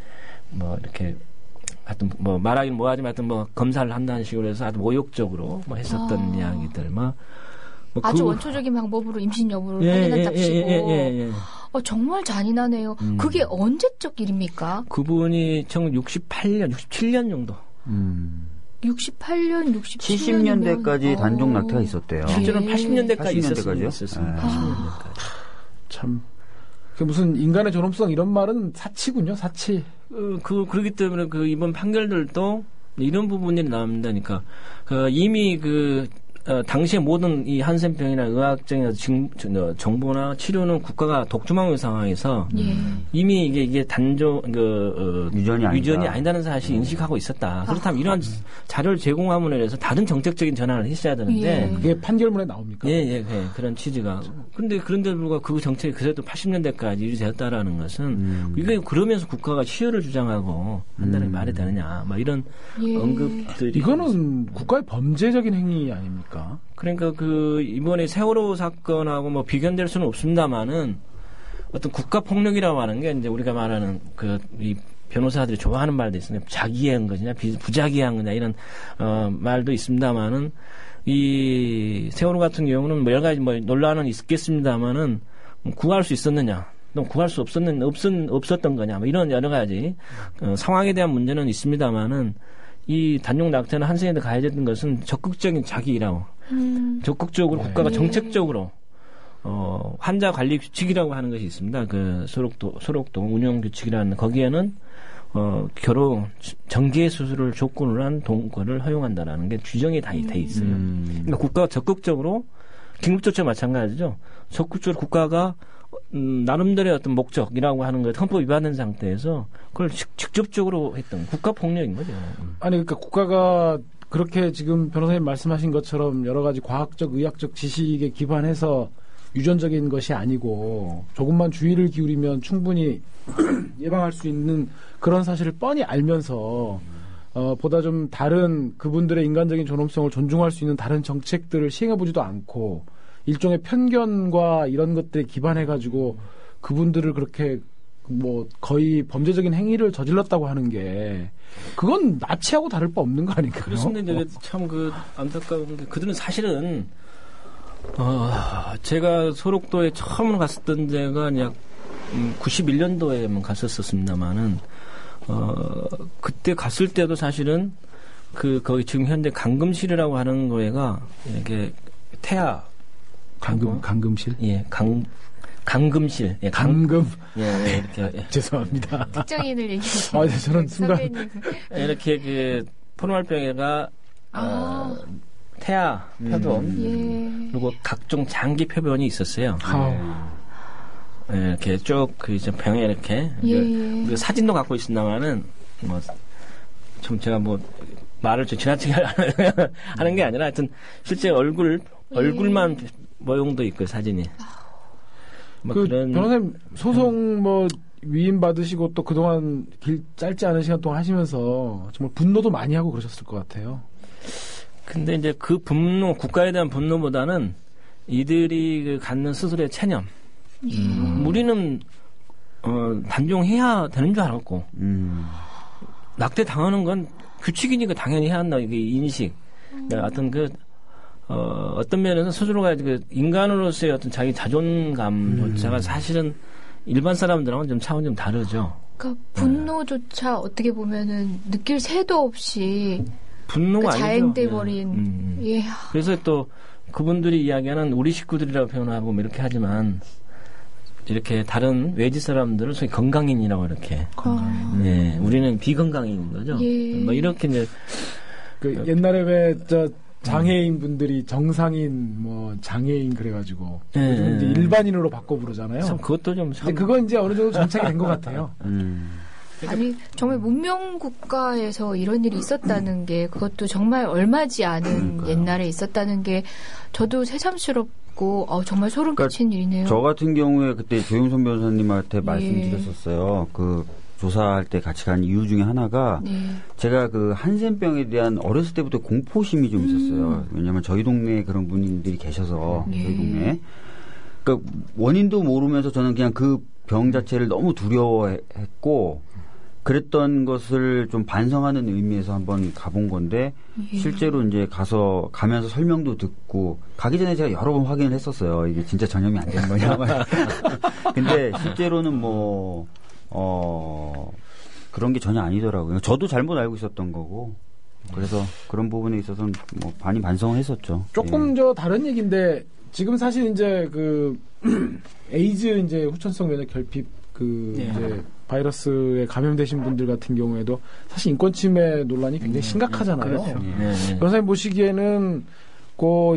하여튼 말하긴 뭐하지만 하여튼 검사를 한다는 식으로 해서 아주 모욕적으로 했었던 이야기들 아주 원초적인 방법으로 임신 여부를 확인한답시고 정말 잔인하네요. 그게 언제적 일입니까? 그분이 1968년, 67년 정도. 68년, 70년대까지 단종 낙태가 있었대요. 실제로는 80년대까지 있었어요. 80년대까지. 참. 무슨 인간의 존엄성 이런 말은 사치군요, 사치. 그렇기 때문에 이번 판결들도 이런 부분이 나온다니까. 이미 당시의 모든 이 한센병이나 의학적인 정보나 치료는 국가가 독점하고 있는 상황에서 이미 이게 단종 유전이 아니다는 사실 인식하고 있었다. 그렇다면 이러한 자료를 제공함으로 해서 다른 정책적인 전환을 했어야 되는데 그게 판결문에 나옵니까? 예, 그런 취지가. 그런데 그런데도 불구하고 그 정책이 그래도 80년대까지 유지되었다라는 것은 이게 그러면서 국가가 치료를 주장하고 한다는 말이 되느냐, 이런 언급들이 이거는 국가의 범죄적인 행위 아닙니까? 그러니까 이번에 세월호 사건하고 비견될 수는 없습니다만은 어떤 국가 폭력이라고 하는 게 이제 우리가 말하는 이 변호사들이 좋아하는 말도 있습니다. 자기한 것이냐 부자기한 거냐 이런 말도 있습니다만은 이 세월호 같은 경우는 여러 가지 논란은 있겠습니다만은 구할 수 있었느냐, 또 구할 수 없었던 거냐, 이런 여러 가지 상황에 대한 문제는 있습니다만은. 이 단종 낙태는 한센인데 가해졌던 것은 적극적인 자기라고 적극적으로 국가가 정책적으로 환자 관리 규칙이라고 하는 것이 있습니다. 소록도 운영 규칙이라는 거기에는 정기의 수술을 조건으로 한 동거를 허용한다라는 게 규정이 다 돼 있어요. 그러니까 국가가 적극적으로 긴급조치와 마찬가지죠. 적극적으로 국가가 나름대로의 어떤 목적이라고 하는 걸 헌법 위반된 상태에서 그걸 직접적으로 했던 국가 폭력인 거죠. 아니 그러니까 국가가 그렇게 지금 변호사님 말씀하신 것처럼 여러 가지 과학적, 의학적 지식에 기반해서 유전적인 것이 아니고 조금만 주의를 기울이면 충분히 예방할 수 있는 그런 사실을 뻔히 알면서 보다 좀 다른 그분들의 인간적인 존엄성을 존중할 수 있는 다른 정책들을 시행해보지도 않고 일종의 편견과 이런 것들에 기반해가지고 그분들을 그렇게 뭐 거의 범죄적인 행위를 저질렀다고 하는 게 그건 나치하고 다를 바 없는 거 아닌가요? 그렇습니다. 참 그 안타까운 게 그들은 사실은 제가 소록도에 처음 갔었던 데가 약 91년도에만 갔었습니다만은 그때 갔을 때도 사실은 거기 지금 현재 강금실이라고 하는 거에가 이렇게 태아 강금실? 예, 강금실. 예, 강금. 예, 이렇게. 죄송합니다. 특정인을 얘기하시는. 저는 순간. 이렇게 그 포르말병에가 태아 표본 그리고 각종 장기 표본이 있었어요. 예, 이렇게 쭉 그 이제 병에 이렇게 그 사진도 갖고 있습니다만은 뭐 좀 제가 뭐 말을 좀 지나치게 하는 게 아니라 하여튼 실제 얼굴만 모형도 있고 사진이. 변호사님 소송 뭐 위임 받으시고 또 그동안 짧지 않은 시간 동안 하시면서 정말 분노도 많이 하고 그러셨을 것 같아요. 근데 이제 그 분노, 국가에 대한 분노보다는 이들이 갖는 스스로의 체념. 우리는 단종해야 되는 줄 알았고 낙태 당하는 건 규칙이니까 당연히 해야 한다. 이게 인식. 어떤 어떤 면에서 스스로가 그 인간으로서의 어떤 자기 자존감조차가 사실은 일반 사람들하고는 좀 차원이 좀 다르죠. 그러니까 분노조차 어떻게 보면은 느낄 새도 없이 분노가 자행돼 버린. 예. 그래서 또 그분들이 이야기하는 우리 식구들이라고 표현하고 뭐 이렇게 하지만 이렇게 다른 외지 사람들은 소위 건강인이라고 이렇게. 네, 우리는 비건강인인 거죠. 예. 뭐 이렇게 이제 옛날에 왜 장애인 분들이 정상인 뭐 장애인 그래가지고 요즘 이제 일반인으로 바꿔 부르잖아요. 참 그것도 좀 근데 그건 이제 어느 정도 정착이 된 것 같아요. 아니 정말 문명 국가에서 이런 일이 있었다는 게 그것도 정말 얼마지 않은 옛날에 있었다는 게 저도 새삼스럽고 정말 소름 끼친 일이네요. 저 같은 경우에 그때 조용선 변호사님한테 말씀드렸었어요. 그 조사할 때 같이 간 이유 중에 하나가 제가 그 한센병에 대한 어렸을 때부터 공포심이 좀 있었어요. 왜냐하면 저희 동네에 그런 분들이 계셔서 저희 동네에. 그러니까 원인도 모르면서 저는 그냥 그 병 자체를 너무 두려워했고 그랬던 것을 좀 반성하는 의미에서 한번 가본 건데 실제로 이제 가면서 설명도 듣고 가기 전에 제가 여러 번 확인을 했었어요. 이게 진짜 전염이 안 되는 거냐. 근데 실제로는 그런 게 전혀 아니더라고요. 저도 잘못 알고 있었던 거고. 그래서 그런 부분에 있어서는 뭐 많이 반성을 했었죠. 조금 다른 얘기인데 지금 사실 이제 에이즈 이제 후천성 면역 결핍 이제 바이러스에 감염되신 분들 같은 경우에도 사실 인권 침해 논란이 굉장히 심각하잖아요. 그렇죠. 변호사님 보시기에는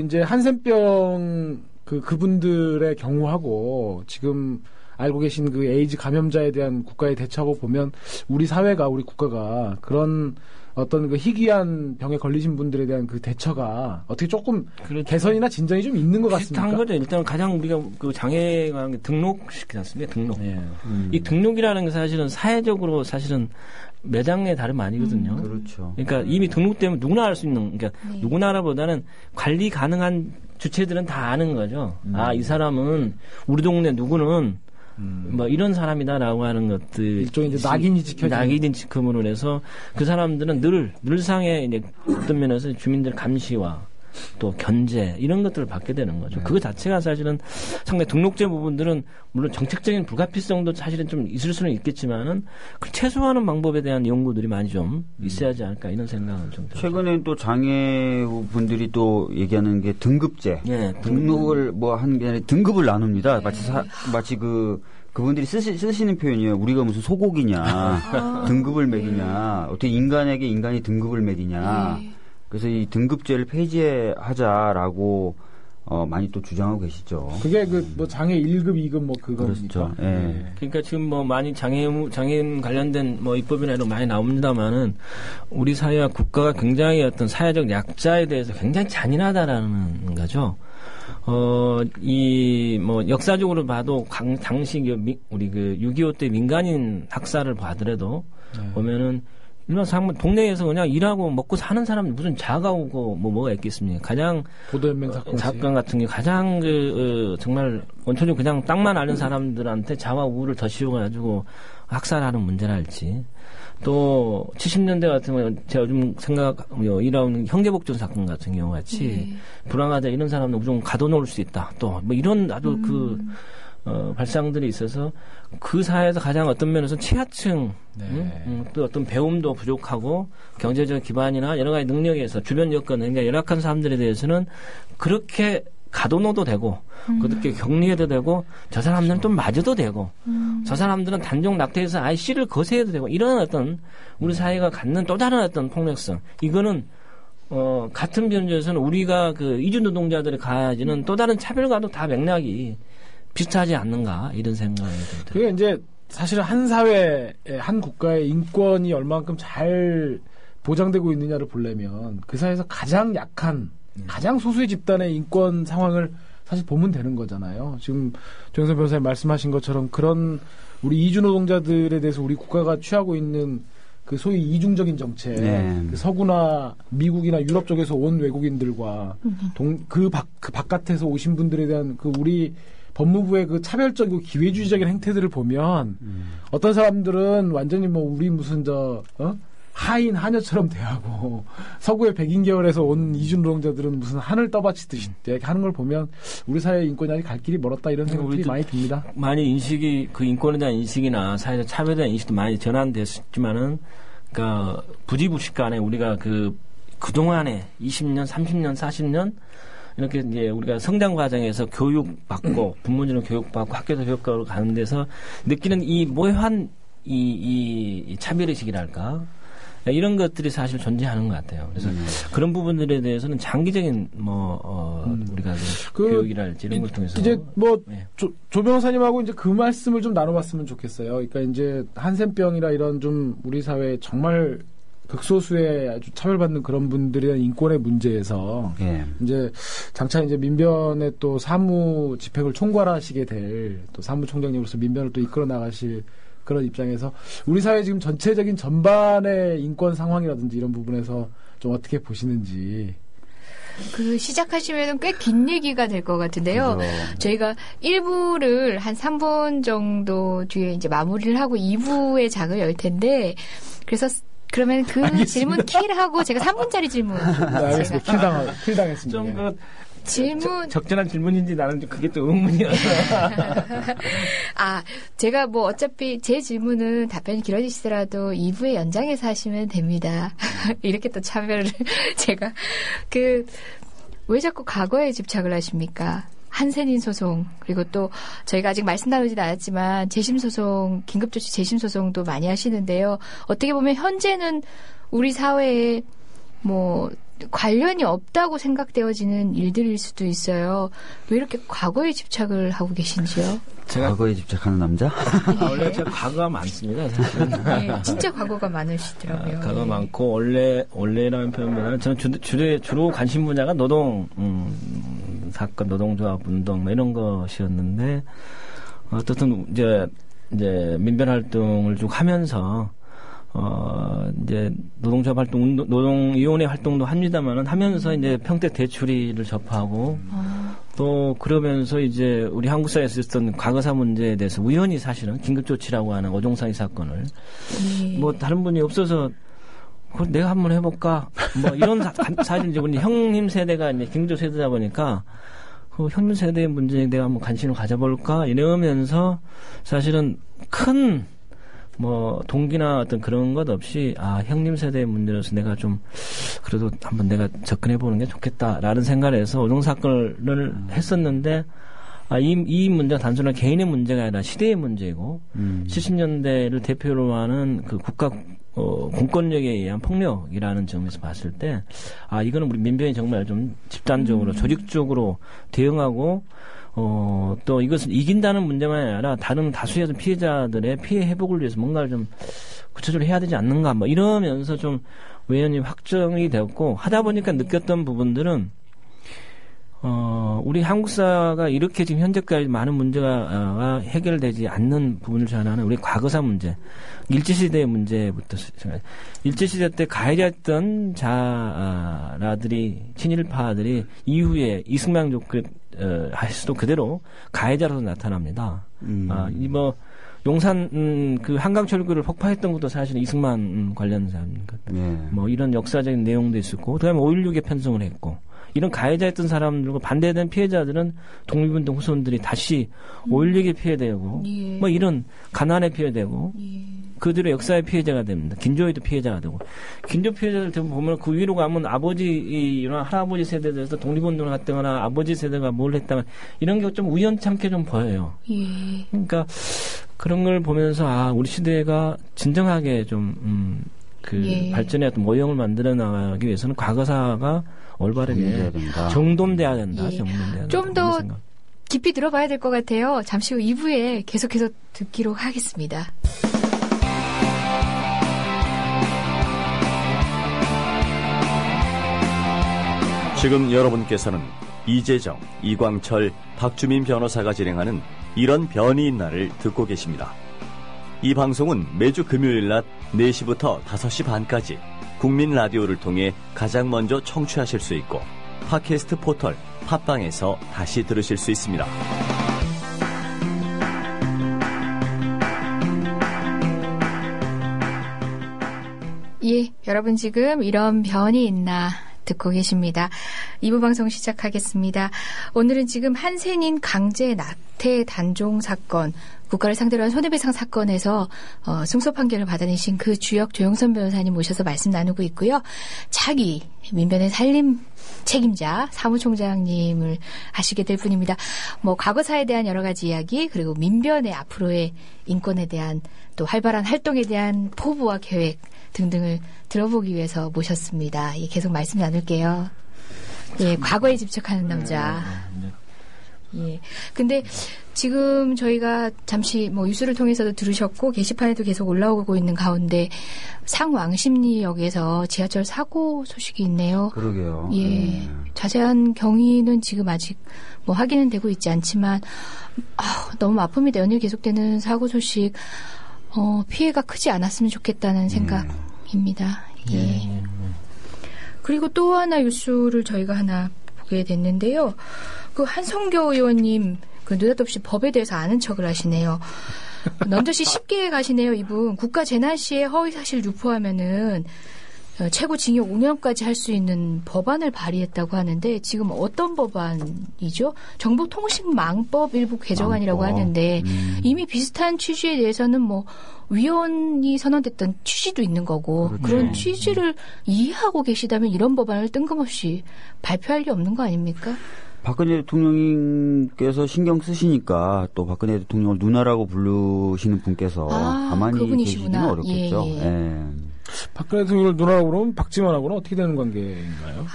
이제 한센병 그분들의 경우하고 지금 알고 계신 그 에이즈 감염자에 대한 국가의 대처하고 보면 우리 사회가 우리 국가가 그런 어떤 그 희귀한 병에 걸리신 분들에 대한 그 대처가 어떻게 조금 개선이나 진전이 좀 있는 것 같습니까? 비슷한 거죠. 일단 가장 우리가 그 장애가 등록시키지 않습니까? 등록. 이 등록이라는 게 사실은 사회적으로 사실은 매장의 다름 아니거든요. 그렇죠. 그러니까 이미 등록되면 누구나 알 수 있는, 그러니까 누구나라보다는 관리 가능한 주체들은 다 아는 거죠. 이 사람은 우리 동네 누구는 뭐 이런 사람이다라고 하는 것들 일종의 이제 낙인이 지켜지는 낙인이 지킴으로 해서 그 사람들은 늘상의 이제 어떤 면에서 주민들 감시와 또 견제 이런 것들을 받게 되는 거죠. 그거 자체가 사실은 상당히 등록제 부분들은 물론 정책적인 불가피성도 사실은 좀 있을 수는 있겠지만은 그 최소화하는 방법에 대한 연구들이 많이 좀 있어야 하지 않을까 이런 생각은 좀 들어요. 최근에 또 장애분들이 또 얘기하는 게 등급제. 등록을 하는 게 아니라 등급을 나눕니다. 마치 그분들이 쓰시는 표현이에요. 우리가 무슨 소고기냐, 등급을 매기냐, 어떻게 인간에게 인간이 등급을 매기냐. 그래서 이 등급제를 폐지하자라고 많이 또 주장하고 계시죠. 그게 장애 1급, 2급 그렇죠. 그러니까 지금 많이 장애인 관련된 입법이나 이런 많이 나옵니다만은 우리 사회와 국가가 굉장히 어떤 사회적 약자에 대해서 굉장히 잔인하다라는 거죠. 역사적으로 봐도 당시 우리 그 6.25 때 민간인 학살을 봐더라도 보면은 일반 사람 동네에서 그냥 일하고 먹고 사는 사람 무슨 자가 오고 뭐가 있겠습니까? 가장 보도연맹 사건 같은 게 가장 정말 원초적으로 그냥 땅만 앓는 사람들한테 자와 우를 더 씌워가지고 학살하는 문제랄지. 또 70년대 같은 경우 제가 요즘 이런 형제복전 사건 같은 경우 같이 불황하자 이런 사람은 무조건 가둬놓을 수 있다. 또 뭐 이런 아주 발상들이 있어서 그 사회에서 가장 어떤 면에서 취하층 또 어떤 배움도 부족하고 경제적 기반이나 여러 가지 능력에서 주변 여건 굉장히 열악한 사람들에 대해서는 그렇게 가둬놓어도 되고 그렇게 격리해도 되고 저 사람들은 좀 맞아도 되고 저 사람들은 단종 낙태해서 아예 씨를 거세해도 되고 이런 어떤 우리 사회가 갖는 또 다른 어떤 폭력성 이거는 같은 변조에서는 우리가 그 이주 노동자들이 가지는 또 다른 차별과도 다 맥락이 비슷하지 않는가 이런 생각이 듭니다. 그게 이제 사실은 한 사회, 한 국가의 인권이 얼마만큼 잘 보장되고 있느냐를 보려면 그 사회에서 가장 약한, 가장 소수의 집단의 인권 상황을 사실 보면 되는 거잖아요. 지금 조영선 변호사님 말씀하신 것처럼 그런 우리 이주 노동자들에 대해서 우리 국가가 취하고 있는 그 소위 이중적인 정책, 그 서구나 미국이나 유럽 쪽에서 온 외국인들과 그 바깥에서 오신 분들에 대한 그 우리 법무부의 그 차별적이고 기회주의적인 행태들을 보면 어떤 사람들은 완전히 뭐 우리 무슨 하인 하녀처럼 대하고 서구의 백인 계열에서 온 이주 노동자들은 무슨 하늘 떠받치듯이 하는 걸 보면 우리 사회의 인권이 아직 갈 길이 멀었다 이런 생각이 많이 듭니다. 많이 인식이 그 인권에 대한 인식이나 사회적 차별에 대한 인식도 많이 전환됐지만은 그러니까 부지불식간에 우리가 그동안에 20년, 30년, 40년 이렇게 이제 우리가 성장 과정에서 교육받고 부모님은 교육받고 학교에서 교육받고 가는 데서 느끼는 이 모호한 이 차별의식이랄까 이런 것들이 사실 존재하는 것 같아요. 그래서 그런 부분들에 대해서는 장기적인 우리가 교육이랄지 이런 걸 통해서 이제 조 변호사님하고 이제 그 말씀을 좀 나눠봤으면 좋겠어요. 그러니까 이제 한센병이라 이런 좀 우리 사회에 정말 극소수의 아주 차별받는 그런 분들에 대한 인권의 문제에서 이제 장차 이제 민변의 또 사무 집행을 총괄하시게 될 또 사무총장님으로서 민변을 또 이끌어 나가실 그런 입장에서 우리 사회 지금 전체적인 전반의 인권 상황이라든지 이런 부분에서 좀 어떻게 보시는지. 시작하시면 꽤 긴 얘기가 될 것 같은데요. 그렇죠. 저희가 1부를 한 3분 정도 뒤에 이제 마무리를 하고 2부의 장을 열 텐데, 그러면 그 알겠습니다. 질문 킬하고 제가 3분짜리 질문. 네, 알겠습니다. 킬 당했습니다. 좀 질문. 적절한 질문인지 나는 그게 또 의문이어서. 제가 어차피 제 질문은 답변이 길어지시더라도 2부의 연장해서 하시면 됩니다. 이렇게 또 차별을 제가 왜 자꾸 과거에 집착을 하십니까? 한센인 소송, 그리고 또 저희가 아직 말씀 나누진 않았지만 재심소송, 긴급조치 재심소송도 많이 하시는데요. 어떻게 보면 현재는 우리 사회에 관련이 없다고 생각되어지는 일들일 수도 있어요. 왜 이렇게 과거에 집착을 하고 계신지요? 과거에 집착하는 남자? 원래 제가 과거가 많습니다, 사실은. 네, 진짜 과거가 많으시더라고요. 과거가 많고, 원래라는 표현보다는 저는 주로 관심 분야가 노동, 사건, 노동조합 운동, 이런 것이었는데, 어떻든 이제 민변 활동을 쭉 하면서, 이제 노동조합 활동, 노동위원회 활동도 합니다만은 하면서 이제 평택 대출위를 접하고 또 그러면서 이제 우리 한국 사회에서 있었던 과거사 문제에 대해서 우연히 사실은 긴급조치라고 하는 오종상이 사건을 다른 분이 없어서 그걸 내가 한번 해볼까 이런 사실 이제 우리 형님 세대가 이제 긴급조 세대다 보니까 그 형님 세대의 문제에 내가 한번 관심을 가져볼까 이러면서 사실은 큰 동기나 어떤 그런 것 없이, 형님 세대의 문제로서 내가 좀, 그래도 한번 내가 접근해보는 게 좋겠다라는 생각을 해서 오종사건을 했었는데, 이 문제가 단순한 개인의 문제가 아니라 시대의 문제이고, 70년대를 대표로 하는 그 국가, 공권력에 의한 폭력이라는 점에서 봤을 때, 이거는 우리 민변이 정말 좀 집단적으로, 조직적으로 대응하고, 또 이것을 이긴다는 문제만 아니라 다른 다수의 피해자들의 피해 회복을 위해서 뭔가를 좀 구체적으로 해야 되지 않는가 이러면서 좀 외연이 확정이 되었고 하다 보니까 느꼈던 부분들은 우리 한국사가 이렇게 지금 현재까지 많은 문제가 해결되지 않는 부분을 중 하나는 우리 과거사 문제, 일제시대의 문제부터 일제시대 때 가해자였던 자라들이 친일파들이 이후에 이승만 할수도 그대로 가해자로서 나타납니다. 용산 그 한강철교를 폭파했던 것도 사실 이승만 관련 사람입니다. 뭐 이런 역사적인 내용도 있었고, 그다음에 5.16에 편성을 했고. 이런 가해자였던 사람들과 반대된 피해자들은 독립운동 후손들이 다시 5.16에 피해되고 뭐 이런 가난에 피해되고 그들의 역사의 피해자가 됩니다. 긴조에도 피해자가 되고 긴조 피해자들 대부분 보면 그 위로 가면 아버지나 할아버지 세대에서 독립운동을 했다거나 아버지 세대가 뭘 했다거나 이런 게 좀 우연찮게 좀 보여요. 그러니까 그런 걸 보면서 우리 시대가 진정하게 좀 발전의 어떤 모형을 만들어 나가기 위해서는 과거사가 올바르게 정돈돼야 된다. 좀 더 깊이 들어봐야 될 것 같아요. 잠시 후 2부에 계속해서 듣기로 하겠습니다. 지금 여러분께서는 이재정, 이광철, 박주민 변호사가 진행하는 이런 변이 있나를 듣고 계십니다. 이 방송은 매주 금요일 낮 4시부터 5시 반까지 국민 라디오를 통해 가장 먼저 청취하실 수 있고 팟캐스트 포털 팟빵에서 다시 들으실 수 있습니다. 예, 여러분 지금 이런 변이 있나 듣고 계십니다. 2부 방송 시작하겠습니다. 오늘은 지금 한센인 강제 낙태 단종 사건, 국가를 상대로 한 손해배상 사건에서 승소 판결을 받아내신 그 주역 조영선 변호사님 모셔서 말씀 나누고 있고요. 차기 민변의 살림 책임자 사무총장님을 하시게 될 분입니다. 뭐 과거사에 대한 여러 가지 이야기, 그리고 민변의 앞으로의 인권에 대한 또 활발한 활동에 대한 포부와 계획 등등을 들어보기 위해서 모셨습니다. 예, 계속 말씀 나눌게요. 예, 과거에 집착하는 남자. 예. 근데 지금 저희가 잠시 뭐 뉴스를 통해서도 들으셨고 게시판에도 계속 올라오고 있는 가운데 상왕십리역에서 지하철 사고 소식이 있네요. 그러게요. 예. 자세한 경위는 지금 아직 뭐 확인은 되고 있지 않지만 너무 아픕니다. 연일 계속되는 사고 소식. 피해가 크지 않았으면 좋겠다는 생각입니다. 예. 그리고 또 하나 뉴스를 저희가 하나 보게 됐는데요. 그 한성교 의원님 그 느닷없이 법에 대해서 아는 척을 하시네요. 넌저씨 쉽게 가시네요. 이분 국가재난시에 허위사실 유포하면은 최고 징역 5년까지 할 수 있는 법안을 발의했다고 하는데 지금 어떤 법안이죠? 정보통신망법 일부 개정안이라고 하는데 이미 비슷한 취지에 대해서는 뭐 위원이 선언됐던 취지도 있는 거고 그런 취지를 이해하고 계시다면 이런 법안을 뜬금없이 발표할 리 없는 거 아닙니까? 박근혜 대통령께서 신경 쓰시니까 또 박근혜 대통령을 누나라고 부르시는 분께서 가만히 계시기는 어렵겠죠. 예. 박근혜 대통령을 누나라고 그러면 박지원하고는 어떻게 되는 관계인가요?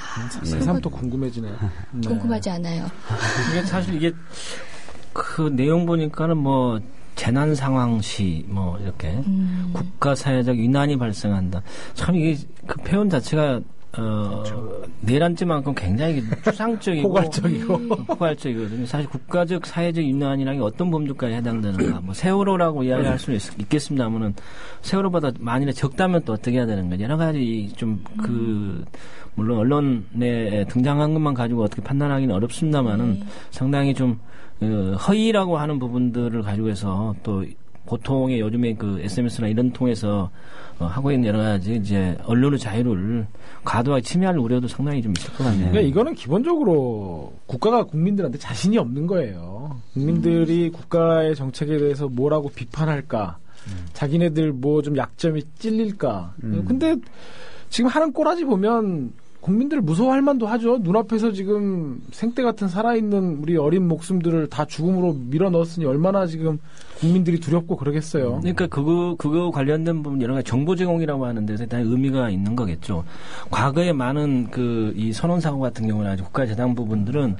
새삼 또 궁금해지네요. 네. 궁금하지 않아요. 이게 사실 이게 그 내용 보니까는 뭐 재난 상황 시 뭐 이렇게 국가 사회적 위난이 발생한다. 참 이게 그 표현 자체가 내란죄만큼 굉장히 추상적이고 포괄적이거든요. 사실 국가적 사회적 위난이라는 게 어떤 범죄까지 해당되는가. 뭐 세월호라고 이야기할 수는 있겠습니다만은 세월호보다 만일에 적다면 또 어떻게 해야 되는 거냐. 여러 가지 좀 물론 언론에 등장한 것만 가지고 어떻게 판단하기는 어렵습니다만은 상당히 좀 허위라고 하는 부분들을 가지고 해서 또 보통의 요즘에 그 SNS나 이런 통해서 하고 있는 여러 가지 이제 언론의 자유를 과도하게 침해할 우려도 상당히 좀 있을 것 같네요. 그러니까 이거는 기본적으로 국가가 국민들한테 자신이 없는 거예요. 국민들이 국가의 정책에 대해서 뭐라고 비판할까, 자기네들 뭐 좀 약점이 찔릴까. 근데 지금 하는 꼬라지 보면 국민들을 무서워할 만도 하죠. 눈앞에서 지금 생떼 같은 살아있는 우리 어린 목숨들을 다 죽음으로 밀어넣었으니 얼마나 지금 국민들이 두렵고 그러겠어요. 그러니까 그거 관련된 부분 여러 가지 정보 제공이라고 하는 데서 대단히 의미가 있는 거겠죠. 과거에 많은 이 선원 사고 같은 경우는 아주 국가재단 부분들은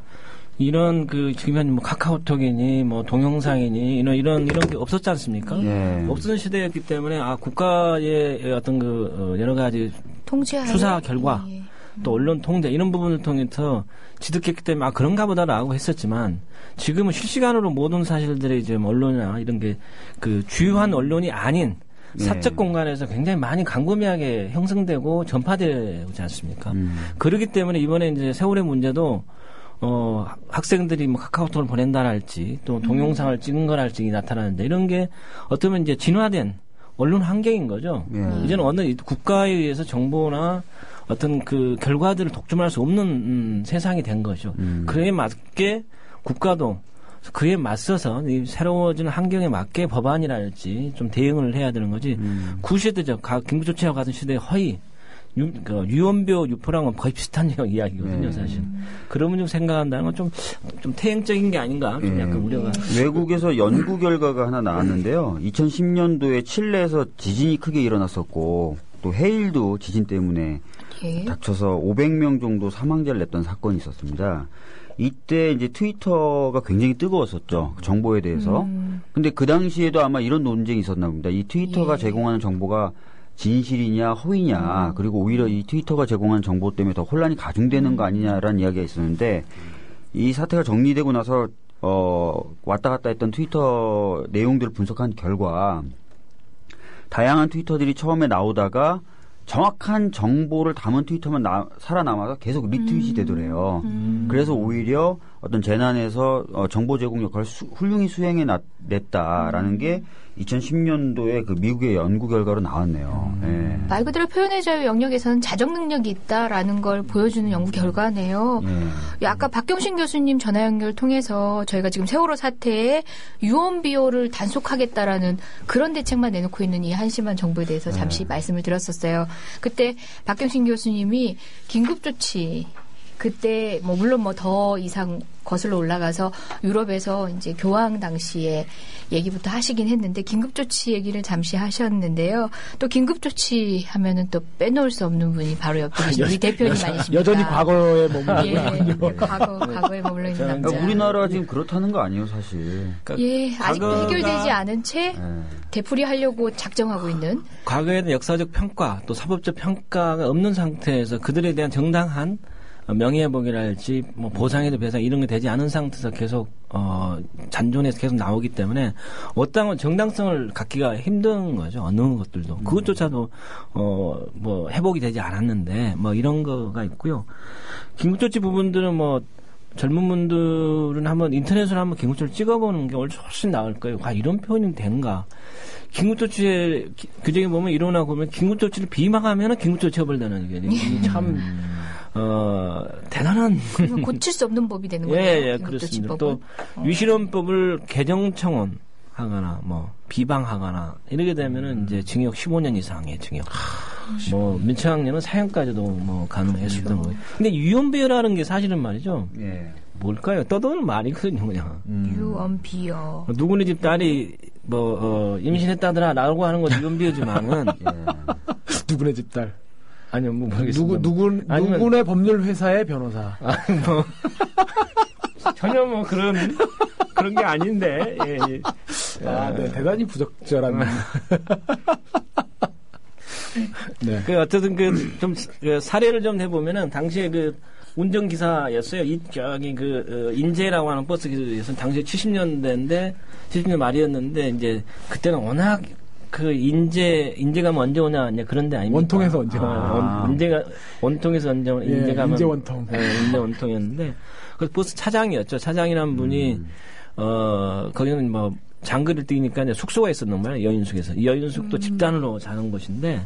이런 지금 뭐 카카오톡이니 뭐 동영상이니 이런 게 없었지 않습니까? 없었던 시대였기 때문에 국가의 어떤 여러 가지 수사 결과 또 언론 통제 이런 부분을 통해서 지득했기 때문에 그런가 보다라고 했었지만 지금은 실시간으로 모든 사실들이 이제 언론이나 이런 게 그 주요한 언론이 아닌 사적 공간에서 굉장히 많이 광범위하게 형성되고 전파되지 않습니까? 그렇기 때문에 이번에 이제 세월의 문제도 학생들이 뭐 카카오톡을 보낸다랄지 또 동영상을 찍은 거랄지 나타나는데 이런 게 어쩌면 이제 진화된 언론 환경인 거죠. 이제는 어느 국가에 의해서 정보나 어떤 그 결과들을 독점할 수 없는 세상이 된 거죠. 그에 맞게 국가도 그에 맞서서 이 새로워지는 환경에 맞게 법안이랄지 좀 대응을 해야 되는 거지. 구시대죠. 긴급조치와 같은 시대의 허위. 유언비어 유포랑은 거의 비슷한 이야기거든요, 사실. 그러면 좀 생각한다는 건 좀 태행적인 게 아닌가, 좀 약간 우려가. 외국에서 연구 결과가 하나 나왔는데요. 2010년도에 칠레에서 지진이 크게 일어났었고, 또 해일도 지진 때문에 닥쳐서 500명 정도 사망자를 냈던 사건이 있었습니다. 이때 이제 트위터가 굉장히 뜨거웠었죠. 정보에 대해서. 근데 그 당시에도 아마 이런 논쟁이 있었나 봅니다. 이 트위터가 제공하는 정보가 진실이냐 허위냐 그리고 오히려 이 트위터가 제공한 정보 때문에 더 혼란이 가중되는 거 아니냐라는 이야기가 있었는데 이 사태가 정리되고 나서 왔다 갔다 했던 트위터 내용들을 분석한 결과 다양한 트위터들이 처음에 나오다가 정확한 정보를 담은 트위터만 살아남아서 계속 리트윗이 되더래요. 그래서 오히려 어떤 재난에서 정보 제공 역할을 훌륭히 수행해냈다라는 게 2010년도에 그 미국의 연구 결과로 나왔네요. 네. 말 그대로 표현의 자유 영역에서는 자정 능력이 있다라는 걸 보여주는 연구 결과네요. 아까 박경신 교수님 전화 연결 통해서 저희가 지금 세월호 사태에 유언비어를 단속하겠다라는 그런 대책만 내놓고 있는 이 한심한 정부에 대해서 잠시 말씀을 드렸었어요. 그때 박경신 교수님이 긴급조치 그때 뭐 물론 뭐 더 이상 거슬러 올라가서 유럽에서 이제 교황 당시에 얘기부터 하시긴 했는데 긴급조치 얘기를 잠시 하셨는데요. 또 긴급조치 하면은 또 빼놓을 수 없는 분이 바로 옆에 계신 우리 대표님 아니십니까? 여전히 과거에 머물러 있군요. 과거에 머물러 있는 남자. 우리나라 지금 그렇다는 거 아니에요, 사실. 그러니까 아직도 해결되지 않은 채 되풀이하려고 작정하고 있는. 과거에는 역사적 평가 또 사법적 평가가 없는 상태에서 그들에 대한 정당한 명예회복이랄지 뭐 보상에도 배상 이런 게 되지 않은 상태에서 계속 잔존해서 계속 나오기 때문에 어떤 정당성을 갖기가 힘든 거죠. 어느 것들도 그것조차도 뭐 회복이 되지 않았는데 뭐 이런 거가 있고요. 긴급조치 부분들은 뭐 젊은 분들은 한번 인터넷으로 한번 긴급조치를 찍어보는 게 훨씬 나을 거예요. 이런 표현이 된가? 긴급조치의 규정에 보면 이론하고 보면 긴급조치를 비방하면은 긴급조치 처벌되는 게 참. 대단한. 고칠 수 없는 법이 되는 거예요. 예, 그렇습니다. 또, 위실헌법을 개정청원 하거나, 뭐, 비방하거나, 이렇게 되면은 이제 징역 15년 이상의 징역. 뭐, 민청학년은 사형까지도 뭐, 가능했었던 거예요. 근데 유언비어라는 게 사실은 말이죠. 예. 뭘까요? 떠도는 말이거든요, 그냥. 유언비어. 누구네 집 딸이, 임신했다더라, 라고 하는 건 유언비어지만은. 누구네 집 딸. 아니요, 뭐 모르겠습니다. 누구네 법률 회사의 변호사. 전혀 뭐 그런 게 아닌데. 예. 네, 대단히 부적절한. 네. 어쨌든 좀 사례를 좀 해보면은 당시에 운전기사였어요. 인제라고 하는 버스 기사에서 당시에 70년대인데 70년 말이었는데 이제 그때는 워낙 인제가 언제 오냐, 그런 데 아닙니까? 원통에서 언제 오냐. 원통에서 언제 오냐. 인제가 인제 원통. 인제 원통이었는데, 그 버스 차장이었죠. 차장이란 분이, 거기는 뭐, 장거리를 뛰니까 이제 숙소가 있었는 말이에요. 여인숙에서. 이 여인숙도 집단으로 자는 곳인데,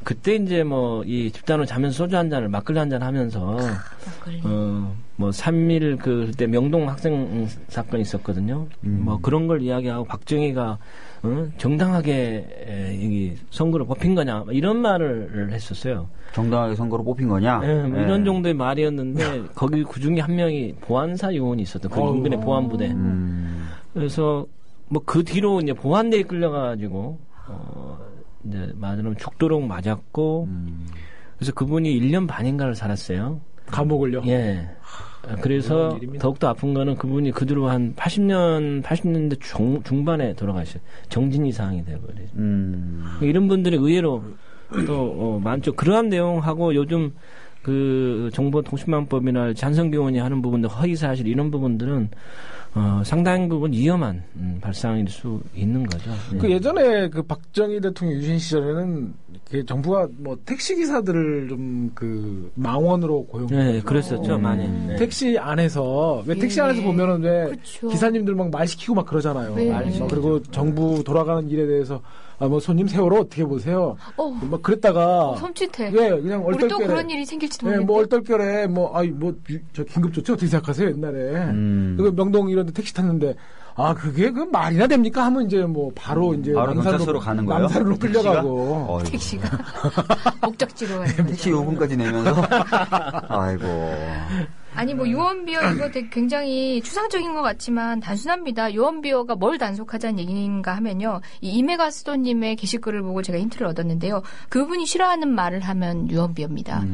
그때 이제 이 집단으로 자면서 소주 한 잔을, 막걸리 한 잔 하면서, 3.1 그때 명동 학생 사건이 있었거든요. 뭐 그런 걸 이야기하고 박정희가, 정당하게 선거를 뽑힌 거냐 이런 말을 했었어요. 정당하게 선거로 뽑힌 거냐? 네, 이런 정도의 말이었는데 거기 그중에 한 명이 보안사 요원이 있었던 그 인근의 보안부대. 그래서 그 뒤로 이제 보안대에 끌려가지고 이제 맞으면 죽도록 맞았고 그래서 그분이 1년 반인가를 살았어요. 감옥을요? 예. 그래서 더욱더 아픈 거는 그분이 그 뒤로 한 80년대 중반에 돌아가셨어요. 정진 이상이 되어버리죠. 이런 분들이 의외로 또 많죠. 그러한 내용하고 요즘 그 정보통신망법이나 한성규 의원이 하는 부분들 허위사실 이런 부분들은 상당 부분 위험한 발상일 수 있는 거죠. 그 예전에 그 박정희 대통령 유신 시절에는 그 정부가 뭐 택시 기사들을 좀 그 망원으로 고용했죠. 네, 그랬었죠, 많이. 네. 택시 안에서 왜 택시 안에서 보면은 왜 그쵸. 기사님들 막 말 시키고 막 그러잖아요. 네. 그리고 정부 돌아가는 일에 대해서 뭐 손님 세월호 어떻게 보세요? 막 그랬다가 섬찟해. 예, 그냥 우리 또 얼떨결에 그런 일이 생길지도 예, 모르겠네. 뭐 얼떨결에 저 긴급 조치 어떻게 생각하세요 옛날에? 그 명동 이런 데 택시 탔는데 그게 그 말이나 됩니까? 하면 이제 뭐 바로 경찰서로 가는 거예요? 남산으로 끌려가고 택시가 목적지로 가는 거죠. 택시 요금까지 내면서 아이고. 아니 뭐 유언비어 이거 되게 굉장히 추상적인 것 같지만 단순합니다. 유언비어가 뭘 단속하자는 얘기인가 하면요. 이 이메가 스톤님의 게시글을 보고 제가 힌트를 얻었는데요. 그분이 싫어하는 말을 하면 유언비어입니다.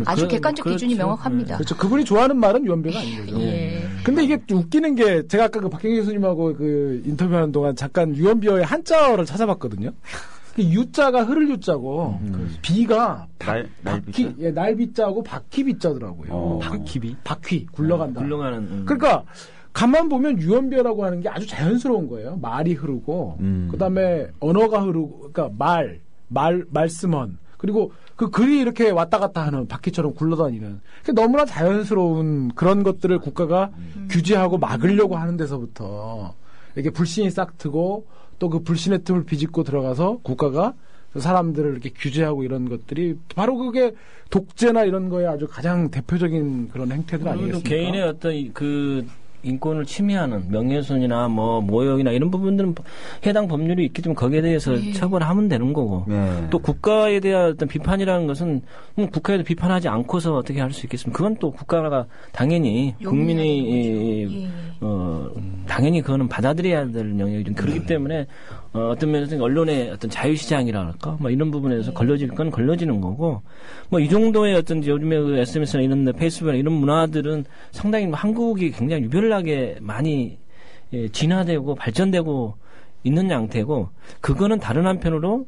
아주 객관적 기준이 명확합니다. 그렇죠. 그분이 좋아하는 말은 유언비어가 아닌 거죠. 예. 근데 이게 웃기는 게 제가 아까 그 박경희 교수님하고 그 인터뷰하는 동안 잠깐 유언비어의 한자어를 찾아봤거든요. 유자가 흐를 유자고 비가 날비자고 바퀴비자더라고요. 바퀴 굴러간다. 굴러가는. 그러니까 가만 보면 유언비어라고 하는 게 아주 자연스러운 거예요. 말이 흐르고 그다음에 언어가 흐르고 그러니까 말씀헌 그리고 그 글이 이렇게 왔다 갔다 하는 바퀴처럼 굴러다니는 너무나 자연스러운 그런 것들을 국가가 규제하고 막으려고 하는 데서부터 이렇게 불신이 싹트고 또 그 불신의 틈을 비집고 들어가서 국가가 사람들을 이렇게 규제하고 이런 것들이 바로 그게 독재나 이런 거에 아주 가장 대표적인 그런 행태들 아니겠습니까? 개인의 어떤 그 인권을 침해하는 명예훼손이나 뭐 모욕이나 이런 부분들은 해당 법률이 있기 때문에 거기에 대해서 처벌하면 되는 거고 또 국가에 대한 어떤 비판이라는 것은 국가에도 비판하지 않고서 어떻게 할 수 있겠습니까? 그건 또 국가가 당연히 국민이 당연히 그거는 받아들여야 될 영역이죠. 그렇기 때문에 어떤 면에서 언론의 어떤 자유시장이랄까 뭐 이런 부분에서 걸러질 건 걸러지는 거고 뭐 이 정도의 어떤 요즘에 그 SNS나 이런 데 페이스북이나 이런 문화들은 상당히 한국이 굉장히 유별나게 많이 진화되고 발전되고 있는 양태고 그거는 다른 한편으로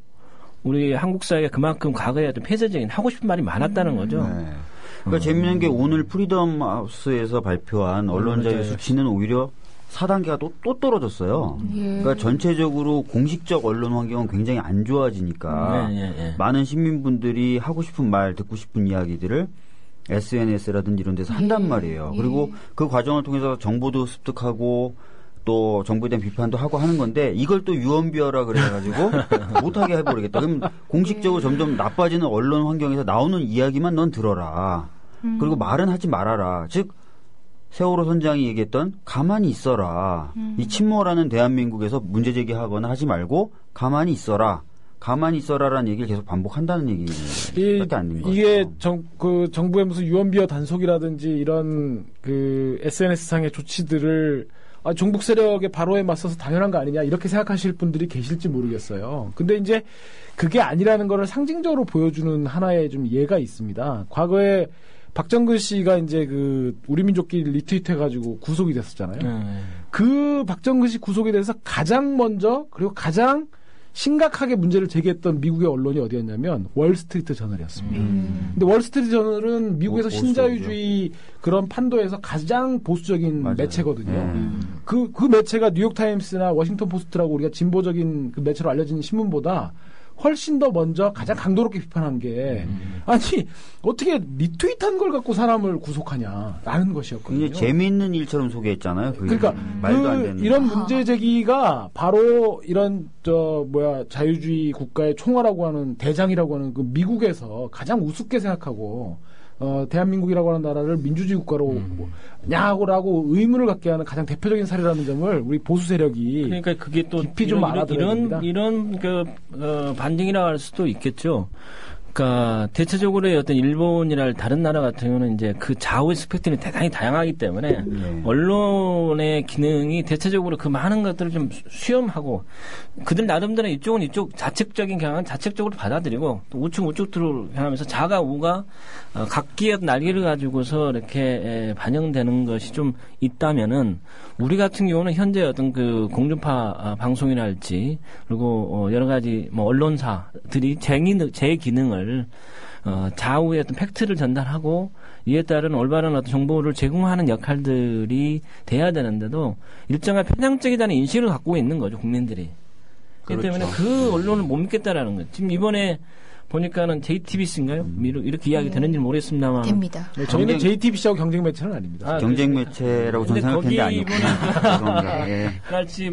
우리 한국 사회가 그만큼 과거에 어떤 폐쇄적인 하고 싶은 말이 많았다는 거죠. 네. 그러니까 재밌는 게 오늘 프리덤 하우스에서 발표한 언론자의 수치는 오히려 4단계가 또 떨어졌어요. 그러니까 전체적으로 공식적 언론 환경은 굉장히 안 좋아지니까 많은 시민분들이 하고 싶은 말, 듣고 싶은 이야기들을 SNS라든지 이런 데서 한단 말이에요. 그리고 그 과정을 통해서 정보도 습득하고 또 정부에 대한 비판도 하고 하는 건데 이걸 또 유언비어라 그래가지고 못하게 해버리겠다. 그럼 공식적으로 점점 나빠지는 언론 환경에서 나오는 이야기만 넌 들어라. 그리고 말은 하지 말아라. 즉 세월호 선장이 얘기했던 가만히 있어라. 이 침몰하는 대한민국에서 문제 제기하거나 하지 말고 가만히 있어라. 가만히 있어라라는 얘기를 계속 반복한다는 얘기밖에 안 되는 거죠. 이게 정부의 무슨 유언비어 단속이라든지 이런 그 SNS상의 조치들을 종북 세력의 바로에 맞서서 당연한 거 아니냐 이렇게 생각하실 분들이 계실지 모르겠어요. 근데 이제 그게 아니라는 거를 상징적으로 보여주는 하나의 좀 예가 있습니다. 과거에 박정근 씨가 이제 그 우리민족끼리 리트윗해가지고 구속이 됐었잖아요. 그 박정근 씨 구속에 대해서 가장 먼저 그리고 가장 심각하게 문제를 제기했던 미국의 언론이 어디였냐면 월스트리트 저널이었습니다. 근데 월스트리트 저널은 미국에서 신자유주의 그런 판도에서 가장 보수적인 맞아요. 매체거든요. 그 매체가 뉴욕타임스나 워싱턴 포스트라고 우리가 진보적인 그 매체로 알려진 신문보다 훨씬 더 먼저 가장 강도롭게 비판한 게 아니 어떻게 리트윗한 걸 갖고 사람을 구속하냐라는 것이었거든요. 이게 재미있는 일처럼 소개했잖아요. 그러니까 말도 안 되는 이런 문제 제기가 바로 이런 자유주의 국가의 총화라고 하는 대장이라고 하는 그 미국에서 가장 우습게 생각하고 대한민국이라고 하는 나라를 민주주의 국가로 냐고라고 의문을 갖게 하는 가장 대표적인 사례라는 점을 우리 보수 세력이 그러니까 그게 또 깊이 좀 알아들어야 됩니다. 이런 반증이라고 할 수도 있겠죠. 그러니까 대체적으로의 어떤 일본이나 다른 나라 같은 경우는 이제 그 좌우 스펙트럼이 대단히 다양하기 때문에 언론의 기능이 대체적으로 그 많은 것들을 좀 수렴하고 그들 나름대로 이쪽은 이쪽 자책적인 경향은 자책적으로 받아들이고 또 우측으로 향하면서 자가 우가 각기의 날개를 가지고서 이렇게 반영되는 것이 좀 있다면은 우리 같은 경우는 현재 어떤 그 공중파 방송이랄지 그리고 여러 가지 뭐 언론사들이 제 기능을 좌우의 어떤 팩트를 전달하고 이에 따른 올바른 어떤 정보를 제공하는 역할들이 돼야 되는데도 일정한 편향적이라는 인식을 갖고 있는 거죠, 국민들이. 그렇기 때문에 그 언론을 못 믿겠다라는 거예요. 지금 이번에 보니까는 JTBC인가요? 이렇게 이야기 되는지 모르겠습니다만. 됩니다. 네, 저희는 JTBC하고 경쟁 매체는 아닙니다. 경쟁 매체라고 저는 생각했는데 아니었구나. 그렇지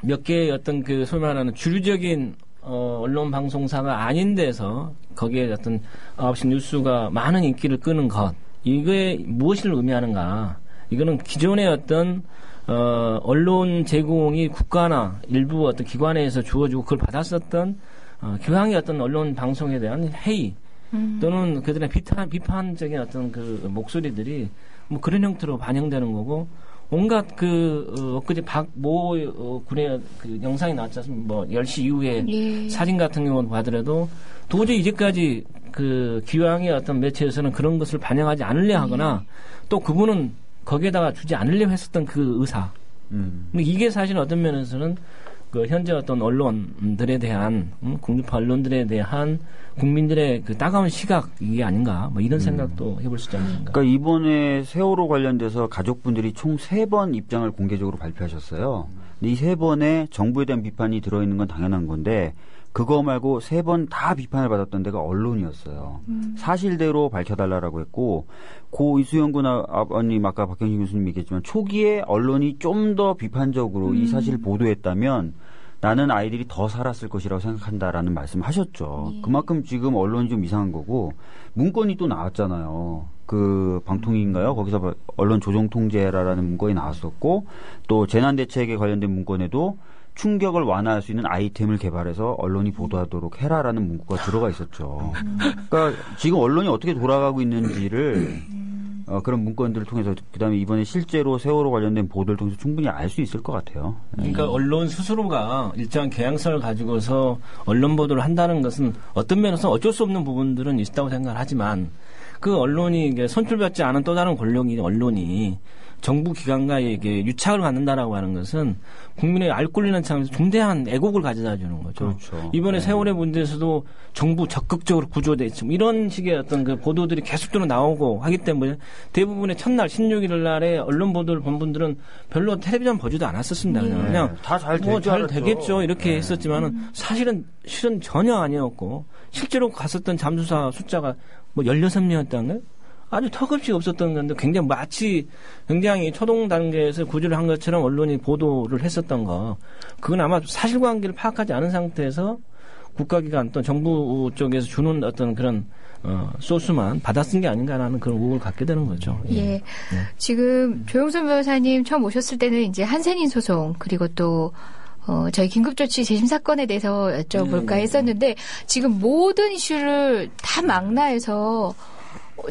몇 개의 어떤 소위 말하는 주류적인 언론 방송사가 아닌 데서 거기에 어떤 9시 뉴스가 많은 인기를 끄는 것, 이게 무엇을 의미하는가? 이거는 기존의 어떤 언론 제공이 국가나 일부 어떤 기관에서 주어지고 그걸 받았었던 교양의 어떤 언론 방송에 대한 회의 또는 그들의 비판적인 어떤 그 목소리들이 뭐 그런 형태로 반영되는 거고, 온갖 엊그제 박모 군의 그 영상이 나왔지 않습니까? 뭐 10시 이후에 사진 같은 경우는 봐더라도 도저히 이제까지 그 기왕의 어떤 매체에서는 그런 것을 반영하지 않으려 하거나 또 그분은 거기에다가 주지 않으려고 했었던 그 의사. 근데 이게 사실 어떤 면에서는 그 현재 어떤 언론들에 대한 공중파 언론들에 대한 국민들의 그 따가운 시각 이게 아닌가 뭐 이런 생각도 해볼 수 있지 않습니까? 그러니까 이번에 세월호 관련돼서 가족분들이 총 3번 입장을 공개적으로 발표하셨어요. 근데 이 3번에 정부에 대한 비판이 들어있는 건 당연한 건데 그거 말고 3번 다 비판을 받았던 데가 언론이었어요. 사실대로 밝혀달라고 했고, 고 이수영 군 아버님, 아까 박형식 교수님 얘기했지만 초기에 언론이 좀 더 비판적으로 이 사실을 보도했다면 나는 아이들이 더 살았을 것이라고 생각한다라는 말씀을 하셨죠. 그만큼 지금 언론이 좀 이상한 거고, 문건이 또 나왔잖아요. 그 방통위인가요? 거기서 언론 조정 통제라는 문건이 나왔었고, 또 재난대책에 관련된 문건에도 충격을 완화할 수 있는 아이템을 개발해서 언론이 보도하도록 해라라는 문구가 들어가 있었죠. 그러니까 지금 언론이 어떻게 돌아가고 있는지를 그런 문건들을 통해서 그다음에 이번에 실제로 세월호 관련된 보도를 통해서 충분히 알 수 있을 것 같아요. 그러니까 언론 스스로가 일정한 경향성을 가지고서 언론 보도를 한다는 것은 어떤 면에서 어쩔 수 없는 부분들은 있다고 생각을 하지만 그 언론이 선출받지 않은 또 다른 권력이 언론이 정부 기관과에게 유착을 갖는다라고 하는 것은 국민의 알 꼴리는 차원에서 중대한 애국을 가져다 주는 거죠. 그렇죠. 이번에 세월의 문제에서도 정부 적극적으로 구조돼 있지만 이런 식의 어떤 그 보도들이 계속적으로 나오고 하기 때문에 대부분의 첫날 16일 날에 언론 보도를 본 분들은 별로 텔레비전 보지도 않았었습니다. 그냥 다 잘 잘 되겠죠 이렇게 했었지만은 사실은 전혀 아니었고 실제로 갔었던 잠수사 숫자가 뭐 16명이었다는 아주 턱없이 없었던 건데 굉장히 초동 단계에서 구조를 한 것처럼 언론이 보도를 했었던 거. 그건 아마 사실관계를 파악하지 않은 상태에서 국가기관 또 정부 쪽에서 주는 어떤 그런 소스만 받아 쓴 게 아닌가라는 그런 의혹을 갖게 되는 거죠. 예. 지금 조영선 변호사님 처음 오셨을 때는 이제 한센인 소송 그리고 또 저희 긴급조치 재심 사건에 대해서 여쭤볼까 했었는데 지금 모든 이슈를 다 망라해서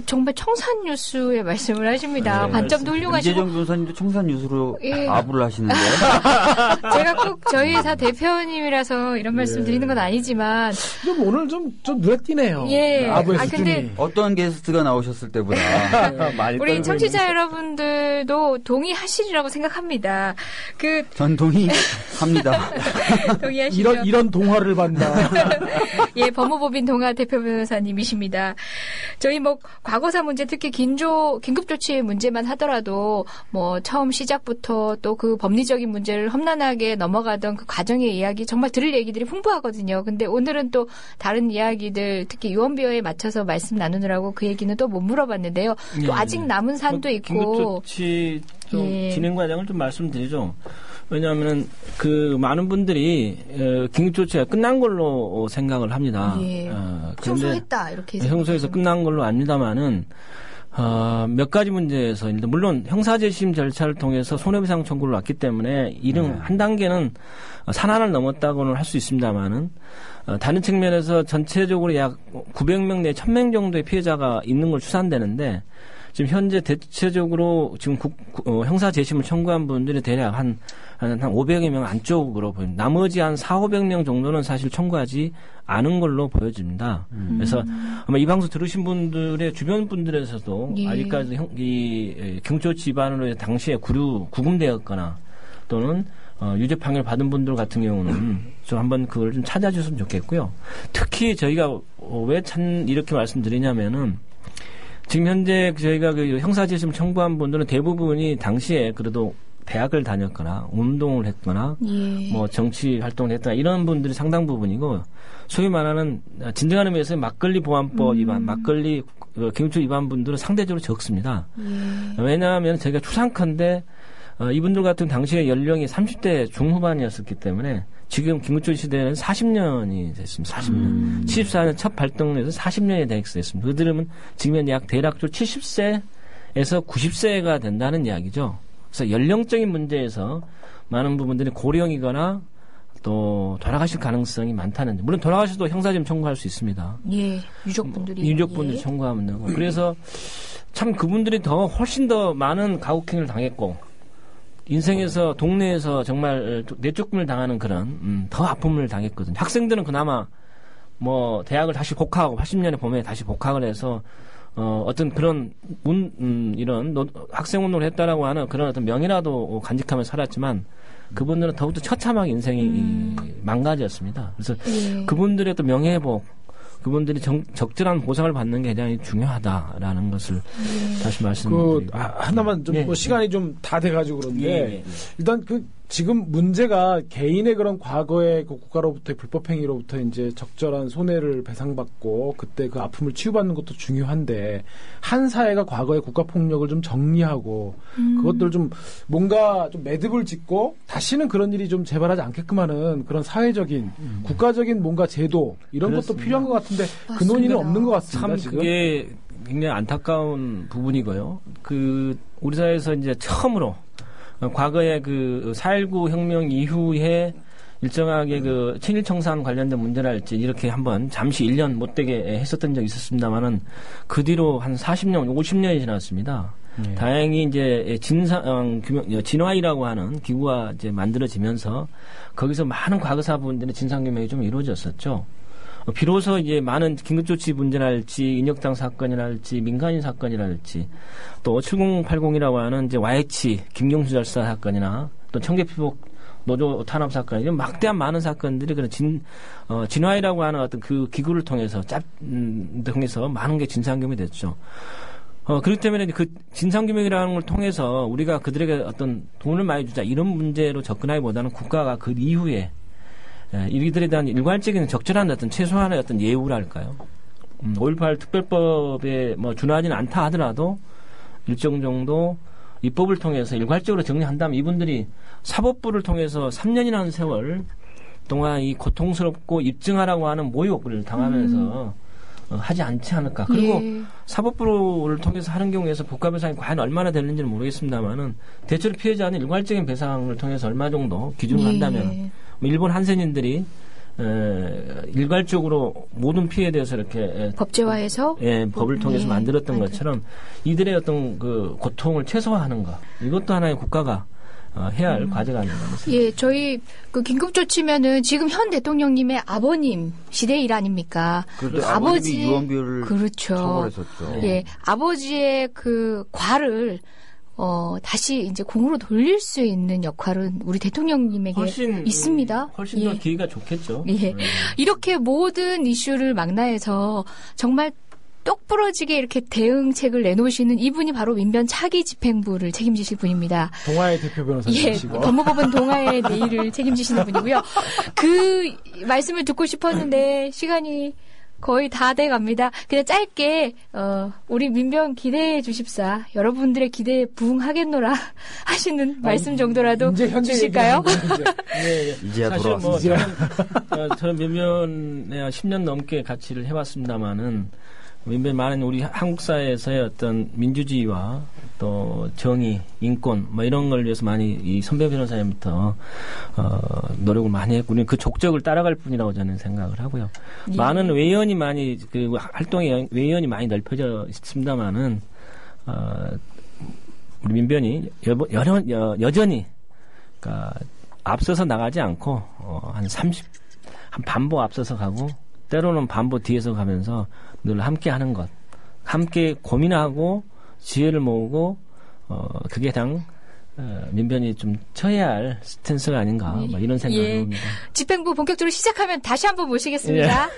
정말 청산 뉴스의 말씀을 하십니다. 관점도 훌륭하시고. 이재정 변호사님도 청산 뉴스로 아부를 하시는데. 제가 꼭 저희 회사 대표님이라서 이런 말씀 드리는 건 아니지만. 좀 오늘 좀 눈에 띄네요. 예. 아부의 수준이. 근데 어떤 게스트가 나오셨을 때보다. 우리 청취자 여러분들도 동의하시리라고 생각합니다. 전 동의합니다. 동의하시죠. 이런 동화를 봤나. 예, 법무법인 동아 대표 변호사님이십니다. 저희 과거사 문제 특히 긴급조치 문제만 하더라도 처음 시작부터 또 그 법리적인 문제를 험난하게 넘어가던 그 과정의 이야기 정말 들을 얘기들이 풍부하거든요. 근데 오늘은 또 다른 이야기들 특히 유언비어에 맞춰서 말씀 나누느라고 그 얘기는 또 못 물어봤는데요. 또 아직 남은 산도 있고. 긴급조치 진행 과정을 좀 말씀드리죠. 왜냐하면 많은 분들이 긴급조치가 끝난 걸로 생각을 합니다. 예. 청소했다 이렇게 형소에서 끝난 걸로 압니다만은 몇 가지 문제에서 물론 형사재심 절차를 통해서 손해배상 청구를 왔기 때문에 이런 한 단계는 산하를 넘었다고는 할 수 있습니다만은 다른 측면에서 전체적으로 약 900명 내 1000명 정도의 피해자가 있는 걸 추산되는데. 지금 현재 대체적으로 지금 형사 재심을 청구한 분들이 대략 한 500여 명 안쪽으로 보입니다. 나머지 한 400~500명 정도는 사실 청구하지 않은 걸로 보여집니다. 그래서 아마 이 방송 들으신 분들의 주변 분들에서도 아직까지 이 경조치 위반으로 당시에 구금되었거나 또는 유죄 판결 받은 분들 같은 경우는 좀 한번 그걸 좀 찾아주셨으면 좋겠고요. 특히 저희가 왜 이렇게 말씀드리냐면은 지금 현재 저희가 그 형사재심 청구한 분들은 대부분이 당시에 그래도 대학을 다녔거나 운동을 했거나 뭐 정치 활동을 했거나 이런 분들이 상당 부분이고 소위 말하는 진정한 의미에서의 막걸리 보안법 위반, 막걸리 긴급조치 위반 분들은 상대적으로 적습니다. 왜냐하면 저희가 추상컨대 이분들 같은 당시에 연령이 30대 중후반이었었기 때문에 지금 긴급조치 시대는 40년이 됐습니다. 40년. 74년 첫 발동에서 40년이 됐습니다. 그들은 지금 약 대략적으로 70세에서 90세가 된다는 이야기죠. 그래서 연령적인 문제에서 많은 부분들이 고령이거나 또 돌아가실 가능성이 많다는, 물론 돌아가셔도 형사재심 청구할 수 있습니다. 예, 유족분들이 청구하면 되고. 그래서 참 그분들이 훨씬 더 많은 가혹행위를 당했고 인생에서 동네에서 정말 내쫓김을 당하는 그런 더 아픔을 당했거든요. 학생들은 그나마 뭐 대학을 다시 복학하고 80년에 봄에 다시 복학을 해서 어떤 그런 이런 학생운동을 했다라고 하는 그런 어떤 명예라도 간직하며 살았지만 그분들은 더욱더 처참하게 인생이 망가졌습니다. 그래서 그분들의 또 명예회복, 그분들이 적절한 보상을 받는 게 굉장히 중요하다라는 것을 다시 말씀드리고. 하나만 좀 뭐 시간이 좀 다 돼가지고 그런데 일단 지금 문제가 개인의 그런 과거의 그 국가로부터의 불법행위로부터 이제 적절한 손해를 배상받고 그때 그 아픔을 치유받는 것도 중요한데 한 사회가 과거의 국가폭력을 좀 정리하고 그것들 좀 뭔가 좀 매듭을 짓고 다시는 그런 일이 좀 재발하지 않게끔 하는 그런 사회적인 국가적인 뭔가 제도 이런 그렇습니다. 것도 필요한 것 같은데 맞습니다. 그 논의는 없는 것 같습니다. 참 지금. 그게 굉장히 안타까운 부분이고요. 우리 사회에서 이제 처음으로 과거에 4.19 혁명 이후에 일정하게 친일 청산 관련된 문제랄지 이렇게 한번 잠시 1년 못되게 했었던 적이 있었습니다만은 그 뒤로 한 40년, 50년이 지났습니다. 다행히 이제 진화이라고 하는 기구가 이제 만들어지면서 거기서 많은 과거사 부분들의 진상규명이 좀 이루어졌었죠. 비로소 이제 많은 긴급조치 문제랄지 인혁당 사건이랄지 민간인 사건이랄지 또 7080이라고 하는 이제 YH 김경수 절사 사건이나 또 청계피복 노조 탄압 사건 이런 막대한 많은 사건들이 그런 진화이라고 하는 어떤 그 기구를 통해서 통해서 많은 게 진상규명이 됐죠. 그렇기 때문에 그 진상규명이라는 걸 통해서 우리가 그들에게 어떤 돈을 많이 주자 이런 문제로 접근하기보다는 국가가 그 이후에 이들에 대한 일괄적인 적절한 어떤 최소한의 어떤 예우랄까요? 5.18 특별법에 준하지는 않다 하더라도 일정 정도 입법을 통해서 일괄적으로 정리한다면 이분들이 사법부를 통해서 3년이라는 세월 동안 이 고통스럽고 입증하라고 하는 모욕을 당하면서 하지 않지 않을까. 그리고 사법부를 통해서 하는 경우에서 복합배상이 과연 얼마나 되는지는 모르겠습니다만은 대체로 피해자는 일괄적인 배상을 통해서 얼마 정도 기준을 한다면 일본 한센인들이 일괄적으로 모든 피해에 대해서 이렇게 법제화해서 법을 통해서 만들었던 것처럼 이들의 어떤 그 고통을 최소화하는 것 이것도 하나의 국가가 해야 할 과제가 아닌가 싶습니다. 예, 저희 긴급조치면은 지금 현 대통령님의 아버님 시대 일 아닙니까? 아버지 유언비어를 그렇죠. 처벌했었죠. 예, 아버지의 그 과를 다시 이제 공으로 돌릴 수 있는 역할은 우리 대통령님에게 있습니다. 훨씬 더 기회가 좋겠죠. 예. 이렇게 모든 이슈를 망라해서 정말 똑부러지게 이렇게 대응책을 내놓으시는 이분이 바로 민변 차기 집행부를 책임지실 분입니다. 동아의 대표 변호사님이시고. 예, 법무법원 동아의 내일을 책임지시는 분이고요. 그 말씀을 듣고 싶었는데 시간이 거의 다 돼갑니다. 그냥 짧게 우리 민변 기대해 주십사. 여러분들의 기대에 부응하겠노라 하시는 말씀 정도라도 주실까요? 이제야 돌아왔습니다. 저는 민변에 10년 넘게 같이 일을 해왔습니다만은 민변 많은 우리 한국 사회에서의 어떤 민주주의와 또 정의, 인권 이런 걸 위해서 많이 이 선배 변호사님부터 노력을 많이 했고 우리는 그 족적을 따라갈 뿐이라고 저는 생각을 하고요. 많은 외연이 많이 그 활동의 외연이 많이 넓혀져 있습니다만은 우리 민변이 여전히 그러니까 앞서서 나가지 않고 한 반보 앞서서 가고 때로는 반보 뒤에서 가면서 늘 함께 하는 것, 함께 고민하고 지혜를 모으고 그게 가장 민변이 좀 쳐야 할 스탠스가 아닌가 뭐 이런 생각을 해봅니다. 집행부 본격적으로 시작하면 다시 한번 모시겠습니다.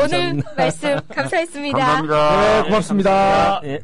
오늘 말씀 감사했습니다. 감사합니다. 네, 고맙습니다. 예.